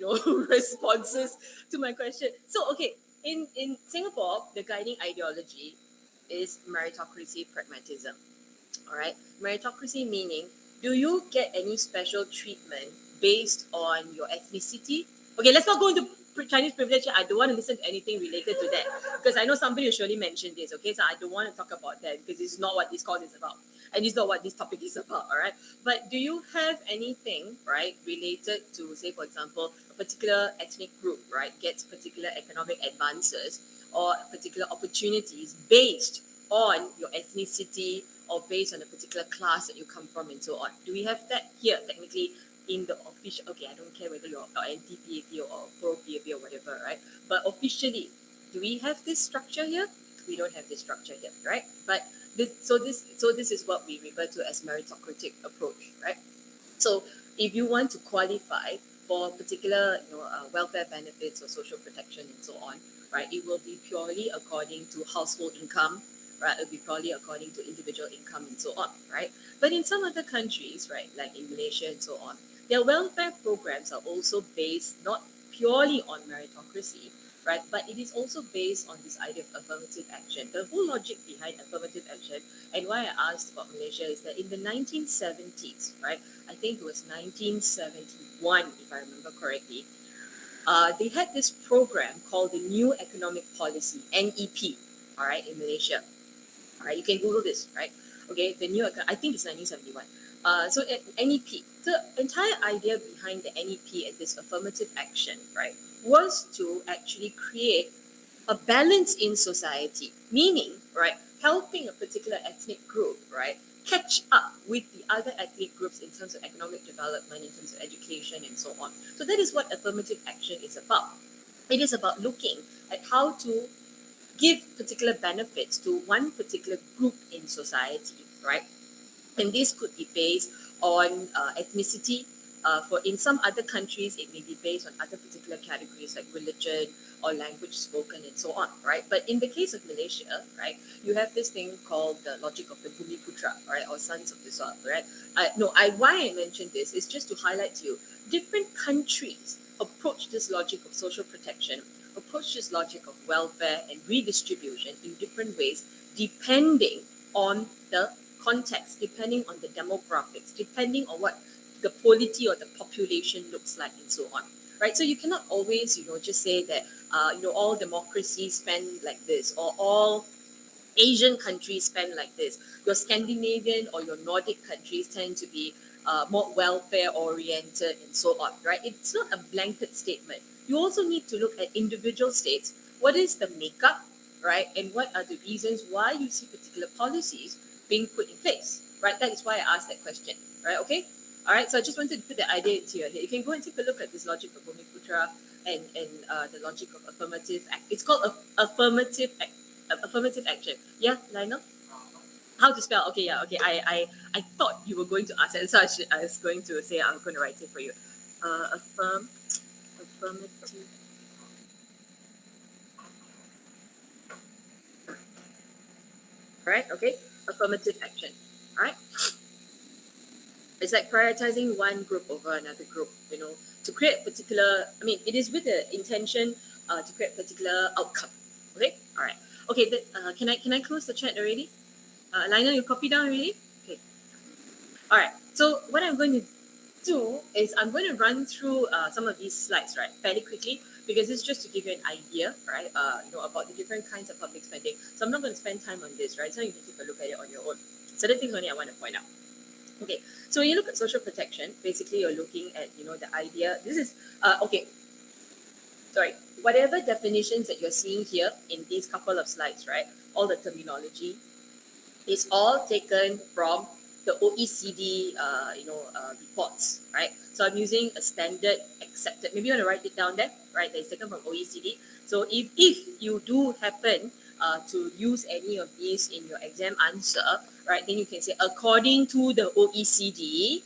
Speaker 1: responses to my question. So, okay, in Singapore, the guiding ideology is meritocracy pragmatism. All right, meritocracy meaning, do you get any special treatment based on your ethnicity? Okay, let's not go into Chinese privilege. I don't want to listen to anything related to that because I know somebody will surely mention this. Okay, so I don't want to talk about that because it's not what this course is about, and it's not what this topic is about. All right, but do you have anything right related to, say, for example, a particular ethnic group right gets particular economic advances or particular opportunities based on your ethnicity or based on a particular class that you come from and so on? Do we have that here technically in the official? Okay, I don't care whether you're anti-PAP or pro-PAP or whatever, right? But officially, do we have this structure here? We don't have this structure here, right? But this is what we refer to as meritocratic approach, right? So if you want to qualify for particular welfare benefits or social protection and so on, right, it will be purely according to household income, right? It'll be purely according to individual income and so on, right? But in some other countries, right, like in Malaysia and so on, their welfare programs are also based not purely on meritocracy, right? But it is also based on this idea of affirmative action. The whole logic behind affirmative action and why I asked about Malaysia is that in the 1970s, right, I think it was 1971, if I remember correctly, they had this program called the New Economic Policy, NEP, all right, in Malaysia. All right, you can Google this, right? Okay, I think it's 1971. So NEP, the entire idea behind the NEP and this affirmative action, right, was to actually create a balance in society, meaning, right, helping a particular ethnic group, right, catch up with the other ethnic groups in terms of economic development, in terms of education, and so on. So that is what affirmative action is about. It is about looking at how to give particular benefits to one particular group in society, right? And this could be based on ethnicity. For in some other countries, it may be based on other particular categories like religion or language spoken and so on, right? But in the case of Malaysia, right, you have this thing called the logic of the Bumiputra, right, or sons of the soil, right? Why I mentioned this is just to highlight to you different countries approach this logic of social protection, approach this logic of welfare and redistribution in different ways, depending on the context, depending on the demographics, depending on what the polity or the population looks like, and so on. Right? So you cannot always, just say that, all democracies spend like this, or all Asian countries spend like this. Your Scandinavian or your Nordic countries tend to be more welfare oriented and so on, right? It's not a blanket statement. You also need to look at individual states. What is the makeup, right? And what are the reasons why you see particular policies being put in place, right? That is why I asked that question, right? Okay? All right, so I just wanted to put the idea into your head. You can go and take a look at this logic of Bumiputra and the logic of affirmative act. It's called affirmative action. Yeah, Lionel? How to spell? Okay, yeah, okay. I thought you were going to ask it, so I was going to say I'm going to write it for you. Affirmative. Right? Okay. Affirmative action. All right. It's like prioritizing one group over another group. To create particular. I mean, it is with the intention to create particular outcome. Okay. All right. Okay. Can I close the chat already? Lionel, you copy down already? Okay. All right. So what I'm going to do is I'm going to run through some of these slides, right, fairly quickly, because it's just to give you an idea, right, about the different kinds of public spending. So I'm not going to spend time on this, right? So you can take a look at it on your own. Certain things only I want to point out. Okay. So when you look at social protection, basically you're looking at, the idea. This is okay. Sorry. Whatever definitions that you're seeing here in these couple of slides, right? All the terminology is all taken from the OECD, reports, right? So I'm using a standard accepted. Maybe you want to write it down there, right? That is taken from OECD. So if you do happen to use any of these in your exam answer, right, then you can say according to the OECD,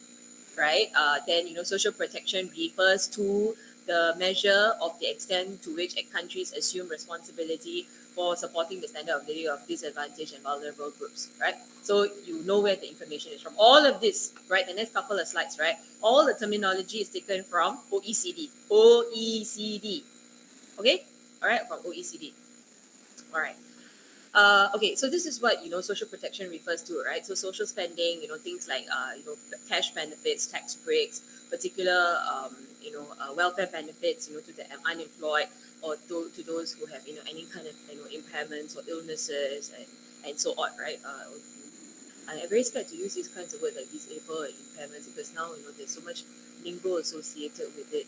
Speaker 1: right? Then social protection refers to the measure of the extent to which countries assume responsibility for supporting the standard of living of disadvantaged and vulnerable groups, right? So you know where the information is from. All of this, right? The next couple of slides, right? All the terminology is taken from OECD. OECD. Okay? All right, from OECD. All right. Okay, so this is what social protection refers to, right? So social spending, things like cash benefits, tax breaks, particular welfare benefits, to the unemployed, or to those who have any kind of impairments or illnesses and so on, right? I'm very scared to use these kinds of words like disabled and impairments, because now there's so much lingo associated with it.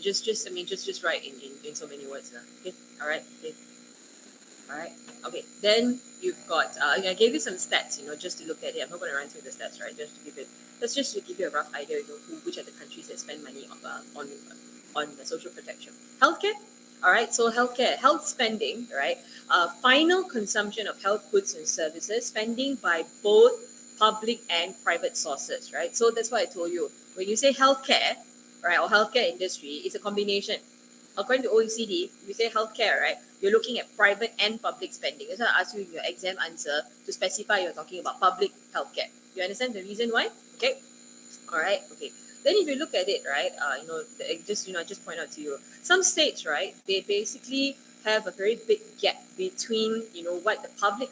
Speaker 1: Just write in so many words. Okay, all right, okay. All right. Okay. Then you've got. I gave you some stats. Just to look at it. I'm not going to run through the stats, right? Just to give you a rough idea. Which are the countries that spend money on the social protection. Healthcare. All right. So health spending, right? Final consumption of health goods and services, spending by both public and private sources, right? So that's why I told you when you say healthcare, right, or healthcare industry, it's a combination. According to OECD, you say healthcare, right? You're looking at private and public spending. That's why I asked you in your exam answer to specify you're talking about public healthcare. You understand the reason why? Okay. All right. Okay. Then if you look at it, right, I just point out to you, some states, right, they basically have a very big gap between, what the public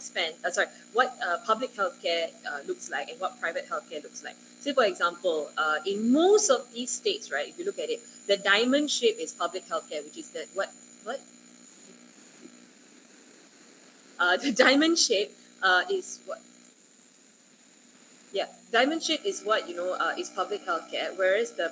Speaker 1: what public healthcare looks like and what private healthcare looks like. Say, for example, in most of these states, right, if you look at it, the diamond shape is public healthcare, which is what? The diamond shape is what? Yeah, diamond shape is what is public healthcare, whereas the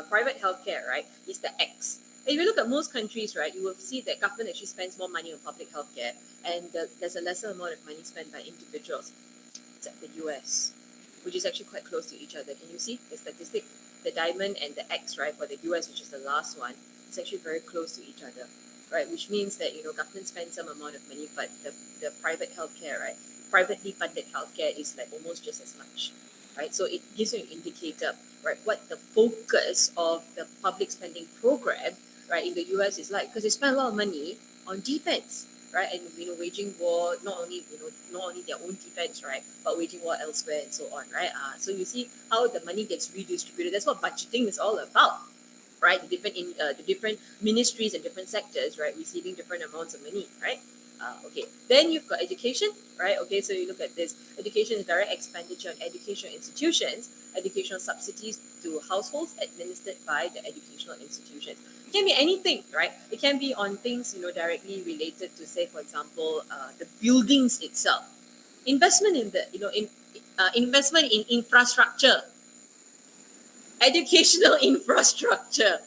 Speaker 1: private healthcare, right, is the X. If you look at most countries, right, you will see that government actually spends more money on public healthcare, and there's a lesser amount of money spent by individuals. except the US, which is actually quite close to each other. Can you see the statistic? The diamond and the X, right, for the US, which is the last one, it's actually very close to each other, right? Which means that, government spends some amount of money, but the private healthcare, right, privately funded healthcare is like almost just as much, right? So it gives you an indicator, right, what the focus of the public spending program, right, in the US is like, because they spend a lot of money on defense, right, and waging war, not only their own defense, right, but waging war elsewhere and so on, right. So you see how the money gets redistributed. That's what budgeting is all about, right? The different ministries and different sectors, right, receiving different amounts of money, right. Okay, then you've got education, right? Okay, so you look at this. Education is direct expenditure on educational institutions, educational subsidies to households administered by the educational institutions. It can be anything, right? It can be on things, directly related to, say, for example, the buildings itself. Investment in the, investment in infrastructure, educational infrastructure,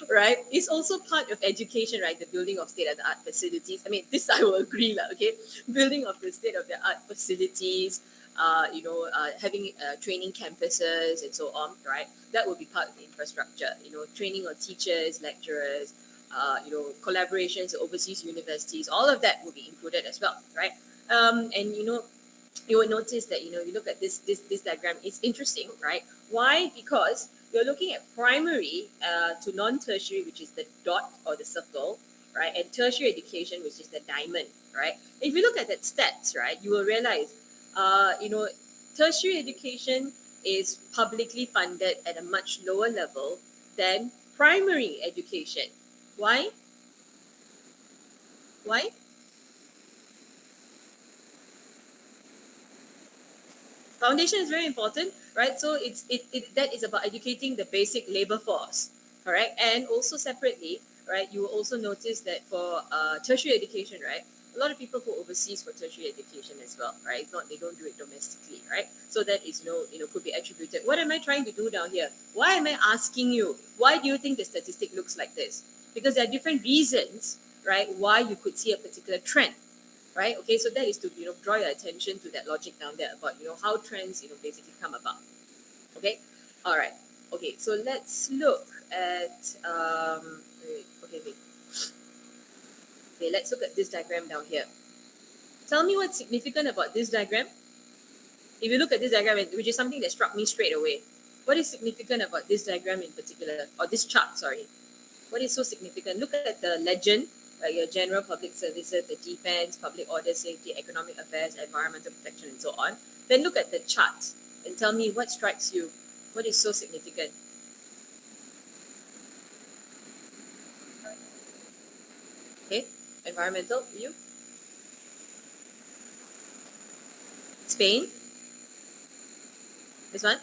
Speaker 1: right, is also part of education, right? The building of state-of-the-art facilities. I mean, this I will agree, okay? Building of the state-of-the-art facilities, having training campuses and so on, right? That will be part of the infrastructure. Training of teachers, lecturers, collaborations with overseas universities. All of that will be included as well, right? And you will notice that you look at this diagram. It's interesting, right? Why? Because you're looking at primary to non-tertiary, which is the dot or the circle, right, and tertiary education, which is the diamond, right. If you look at that stats, right, you will realize tertiary education is publicly funded at a much lower level than primary education. Why? Foundation is very important, right? So that is about educating the basic labor force, correct? And also separately, right, you will also notice that for tertiary education, right, a lot of people go overseas for tertiary education as well, right? It's not, they don't do it domestically, right? So that is could be attributed. What am I trying to do down here? Why am I asking you? Why do you think the statistic looks like this? Because there are different reasons, right, why you could see a particular trend, right? Okay, so that is to draw your attention to that logic down there about how trends basically come about. Okay, all right. Okay, so let's look at okay, let's look at this diagram down here. Tell me what's significant about this diagram. If you look at this diagram, which is something that struck me straight away, what is significant about this diagram in particular, or this chart? Sorry, what is so significant? Look at the legend. Your general public services, the defense, public order, safety, economic affairs, environmental protection, and so on. Then look at the chart and tell me what strikes you. What is so significant? Okay, environmental, you? Spain? This one?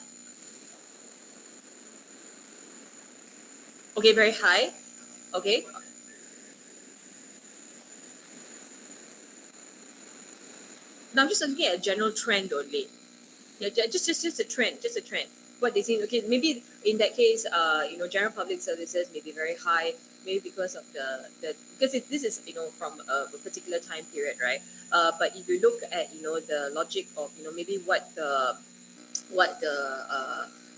Speaker 1: Okay, very high. Okay. Now I'm just looking at a general trend only. Yeah, just a trend, What they see, okay, maybe in that case, general public services may be very high, maybe because of because this is from a particular time period, right? But if you look at the logic of maybe what the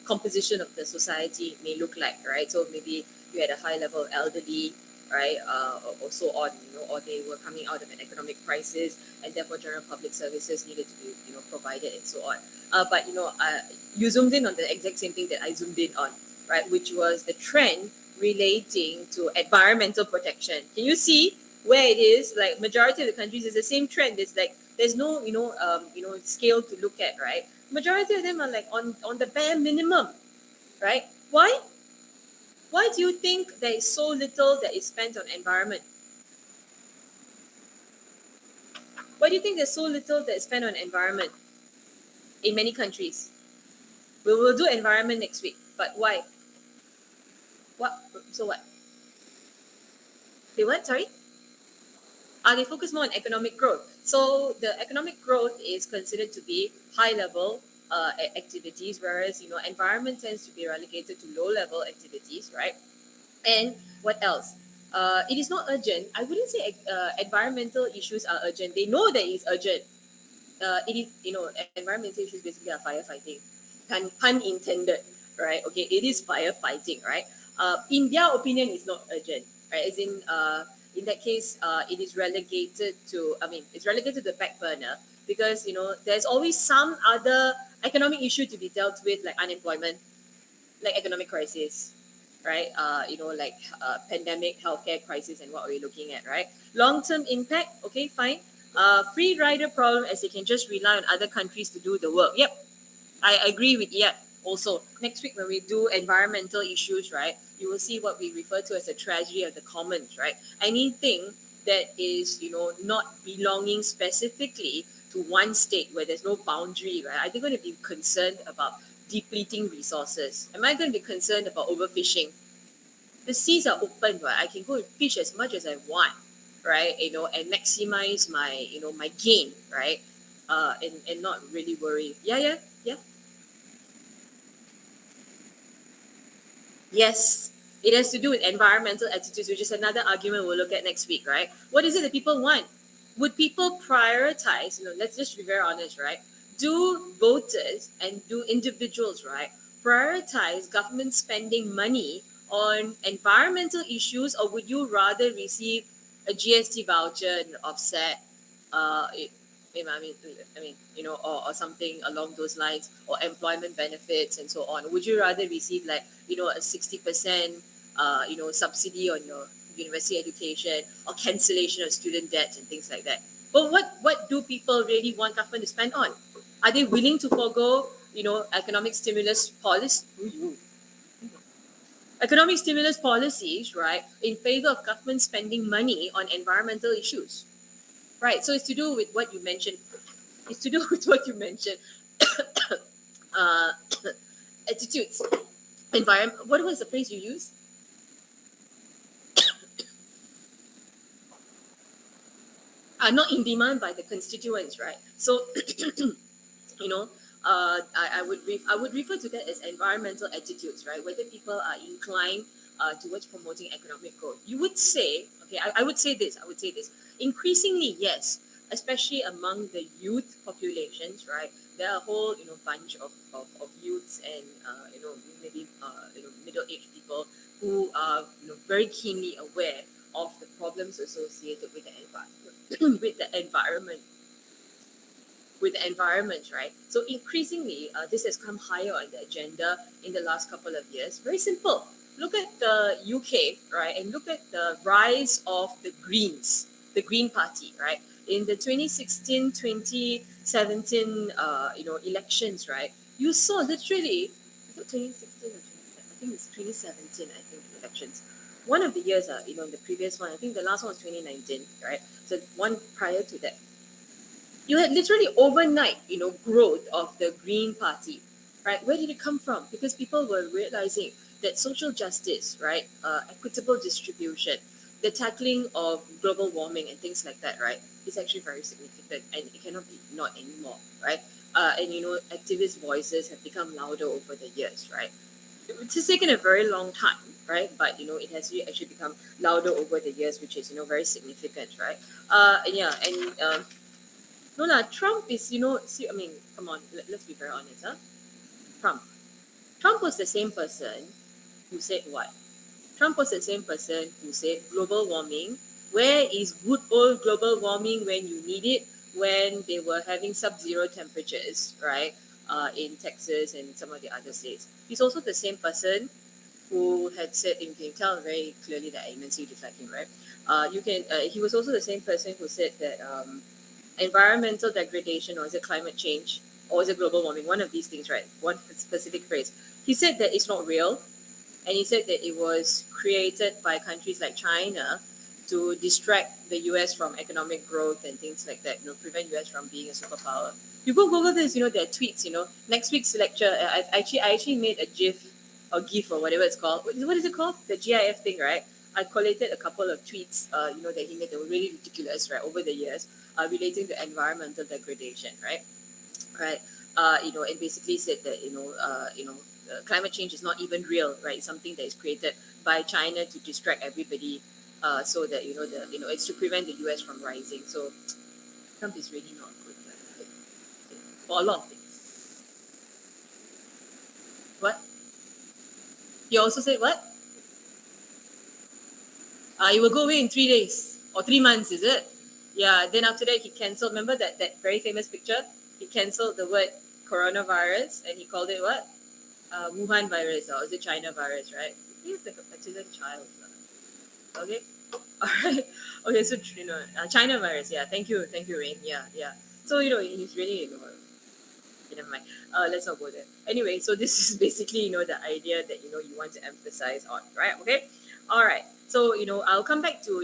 Speaker 1: composition of the society may look like, right? So maybe you had a high level of elderly, right, or so on, or they were coming out of an economic crisis, and therefore general public services needed to be, provided and so on. But you zoomed in on the exact same thing that I zoomed in on, right, which was the trend relating to environmental protection. Can you see where it is? Like majority of the countries, is the same trend. It's like there's no scale to look at, right? Majority of them are like on the bare minimum, right? Why? Why do you think there is so little that is spent on environment? Why do you think there's so little that is spent on environment in many countries? We will do environment next week, but why? What? So what? They what? Sorry? They focus more on economic growth. So the economic growth is considered to be high level activities, whereas environment tends to be relegated to low level activities, right? And what else? It is not urgent. I wouldn't say environmental issues are urgent. They know that it's urgent, it is, environmental issues basically are firefighting, pun intended, right? Okay, it is firefighting, right? In their opinion, it's not urgent, right? As in that case, it is relegated to, it's relegated to the back burner because, there's always some other economic issue to be dealt with, like unemployment, like economic crisis, right? Like pandemic, healthcare crisis, and what are we looking at, right? Long-term impact, okay, fine. Free rider problem, as they can just rely on other countries to do the work. Yep, I agree with Yep. Also, next week when we do environmental issues, right, you will see what we refer to as a tragedy of the commons, right? Anything that is, not belonging specifically to one state where there's no boundary, right? Are they going to be concerned about depleting resources? Am I going to be concerned about overfishing? The seas are open, right? I can go and fish as much as I want, right? And maximize my, my gain, right? And not really worry. Yeah. Yes, it has to do with environmental attitudes, which is another argument we'll look at next week, right? What is it that people want? Would people prioritize, let's just be very honest, right? Do voters and do individuals, right, prioritize government spending money on environmental issues, or would you rather receive a GST voucher and offset, it, or something along those lines, or employment benefits and so on? Would you rather receive like, a 60% subsidy on your university education, or cancellation of student debts and things like that? But what do people really want government to spend on? Are they willing to forego, economic stimulus policy, right, in favor of government spending money on environmental issues? Right. So it's to do with what you mentioned. It's to do with what you mentioned. uh, Attitudes. Environment. What was the phrase you used? Are not in demand by the constituents, right? So, you know, I would refer to that as environmental attitudes, right? Whether people are inclined towards promoting economic growth. You would say, okay, I would say this. I would say this. Increasingly, yes, especially among the youth populations, right? There are a whole, bunch of youths and maybe middle-aged people who are, very keenly aware of the problems associated with the environment, with the environment, right? So increasingly, this has come higher on the agenda in the last couple of years. Very simple. Look at the UK, right, and look at the rise of the Greens, the Green Party, right? In the 2016, 2017, elections, right? You saw literally, is it 2016 or 2017? I think it's 2017. I think elections. One of the years, in the previous one, I think the last one was 2019, right? So one prior to that, you had literally overnight, growth of the Green Party, right? Where did it come from? Because people were realizing that social justice, right, equitable distribution, the tackling of global warming and things like that, right, is actually very significant, and it cannot be ignored anymore, right? And activist voices have become louder over the years, right? It's taken a very long time, right? But it has actually become louder over the years, which is very significant, right? And yeah, and no lah, Trump is, see, I mean, come on, let's be very honest, huh? Trump. Trump was the same person who said what? Trump was the same person who said global warming. Where is good old global warming when you need it? When they were having sub-zero temperatures, right? In Texas and some of the other states. He's also the same person who had said, and you can tell very clearly that I immensely dislike him, right? He was also the same person who said that environmental degradation, or is it climate change, or is it global warming? One of these things, right? One specific phrase. He said that it's not real, and he said that it was created by countries like China to distract the US from economic growth and things like that, prevent US from being a superpower. You go Google this, their tweets, next week's lecture, I actually made a GIF or whatever it's called. What is it called? The GIF thing, right? I collated a couple of tweets, that he made that were really ridiculous, right, over the years, relating to environmental degradation, right? Right. And basically said that climate change is not even real, right? It's something that is created by China to distract everybody, so that it's to prevent the US from rising. So Trump is really not good, right? for a lot of things. What? You also said what? You will go away in 3 days or 3 months, is it? Yeah. Then after that, he cancelled. Remember that very famous picture? He cancelled the word coronavirus and he called it what? Wuhan virus, or is it China virus? Right? He's like a petulant child. Okay. All right. Okay. So China virus. Yeah. Thank you, Rain. Yeah, yeah. So he's really never mind. Let's not go there. Anyway, so this is basically the idea that you want to emphasize on, right? Okay. All right. So I'll come back to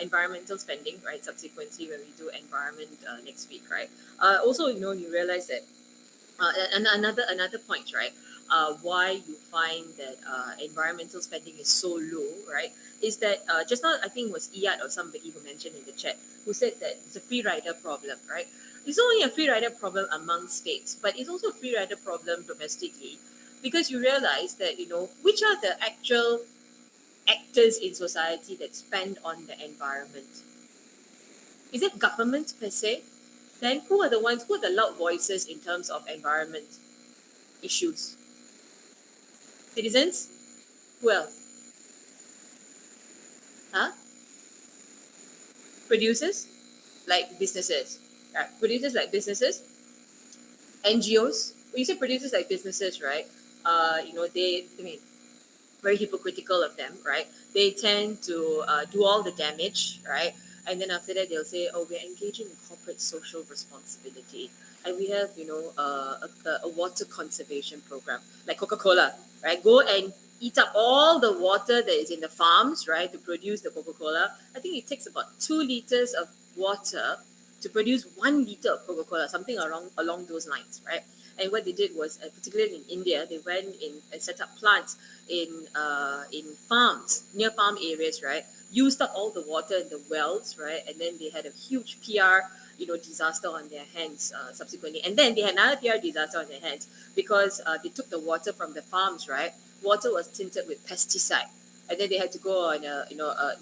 Speaker 1: environmental spending, right? Subsequently, when we do environment next week, right? Also, you realize that another point, right? Why you find that environmental spending is so low, right? Is that just now I think it was Iyad or somebody who mentioned in the chat who said that it's a free rider problem, right? It's not only a free rider problem among states, but it's also a free rider problem domestically, because you realize that which are the actual actors in society that spend on the environment. Is it government per se? Then who are the loud voices in terms of environment issues? Citizens? Who else? Huh? Producers? Like businesses. Right. Producers like businesses. NGOs. When you say producers like businesses, right? Very hypocritical of them, right? They tend to do all the damage, right? And then after that, they'll say, "Oh, we're engaging in corporate social responsibility, and we have, a water conservation program like Coca-Cola, right? Go and eat up all the water that is in the farms, right, to produce the Coca-Cola. I think it takes about 2 liters of water to produce 1 liter of Coca-Cola, something along those lines, right? And what they did was, particularly in India, they went in and set up plants in farms, near farm areas, right? Used up all the water in the wells, right? And then they had a huge PR, disaster on their hands subsequently. And then they had another PR disaster on their hands because they took the water from the farms, right? Water was tinted with pesticide. And then they had to go on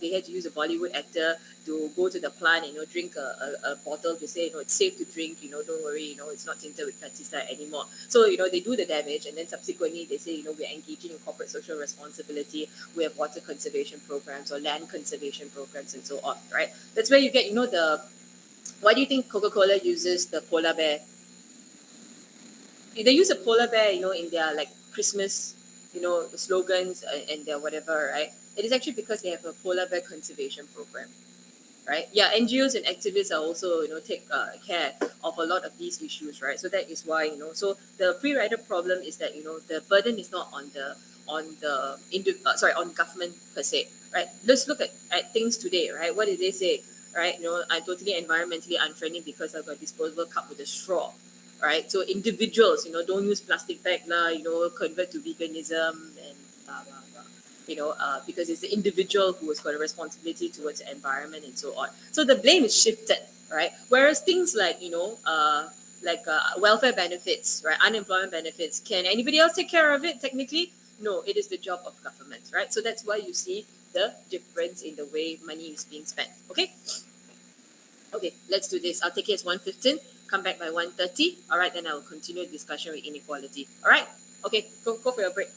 Speaker 1: they had to use a Bollywood actor to go to the plant and drink a bottle to say it's safe to drink, don't worry, it's not tinted with pesticide anymore. So they do the damage, and then subsequently they say we're engaging in corporate social responsibility, we have water conservation programs or land conservation programs and so on, right? That's where you get the why do you think Coca-Cola uses the polar bear? They use a polar bear in their like Christmas slogans and their whatever, right? It is actually because they have a polar bear conservation program, right? Yeah, NGOs and activists are also take care of a lot of these issues, right? So that is why so the free rider problem is that the burden is not on on government per se, right? Let's look at things today, right? What did they say, right? I'm totally environmentally unfriendly because I've got a disposable cup with a straw, right? So individuals don't use plastic bag lah, convert to veganism and blah blah blah, because it's the individual who has got a responsibility towards the environment and so on. So the blame is shifted, right? Whereas things like, welfare benefits, right? Unemployment benefits, can anybody else take care of it technically? No, it is the job of government, right? So that's why you see the difference in the way money is being spent. Okay? Okay, let's do this. I'll take it as 1:15. Come back by 1:30. All right, then I will continue the discussion with inequality. All right? Okay, go for your break.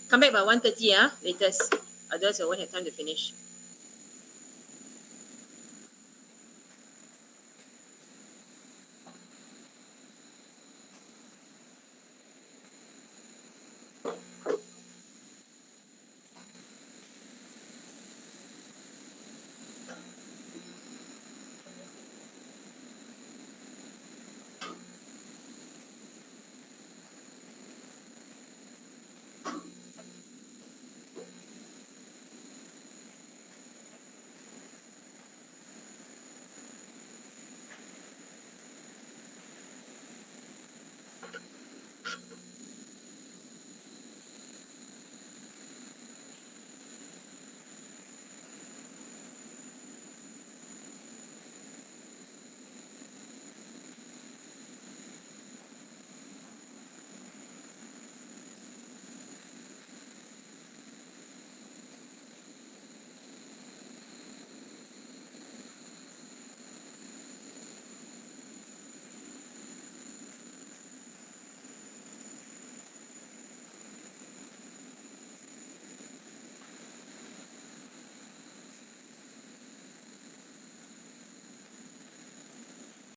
Speaker 1: Come back by 1:30, latest. Otherwise, I won't have time to finish.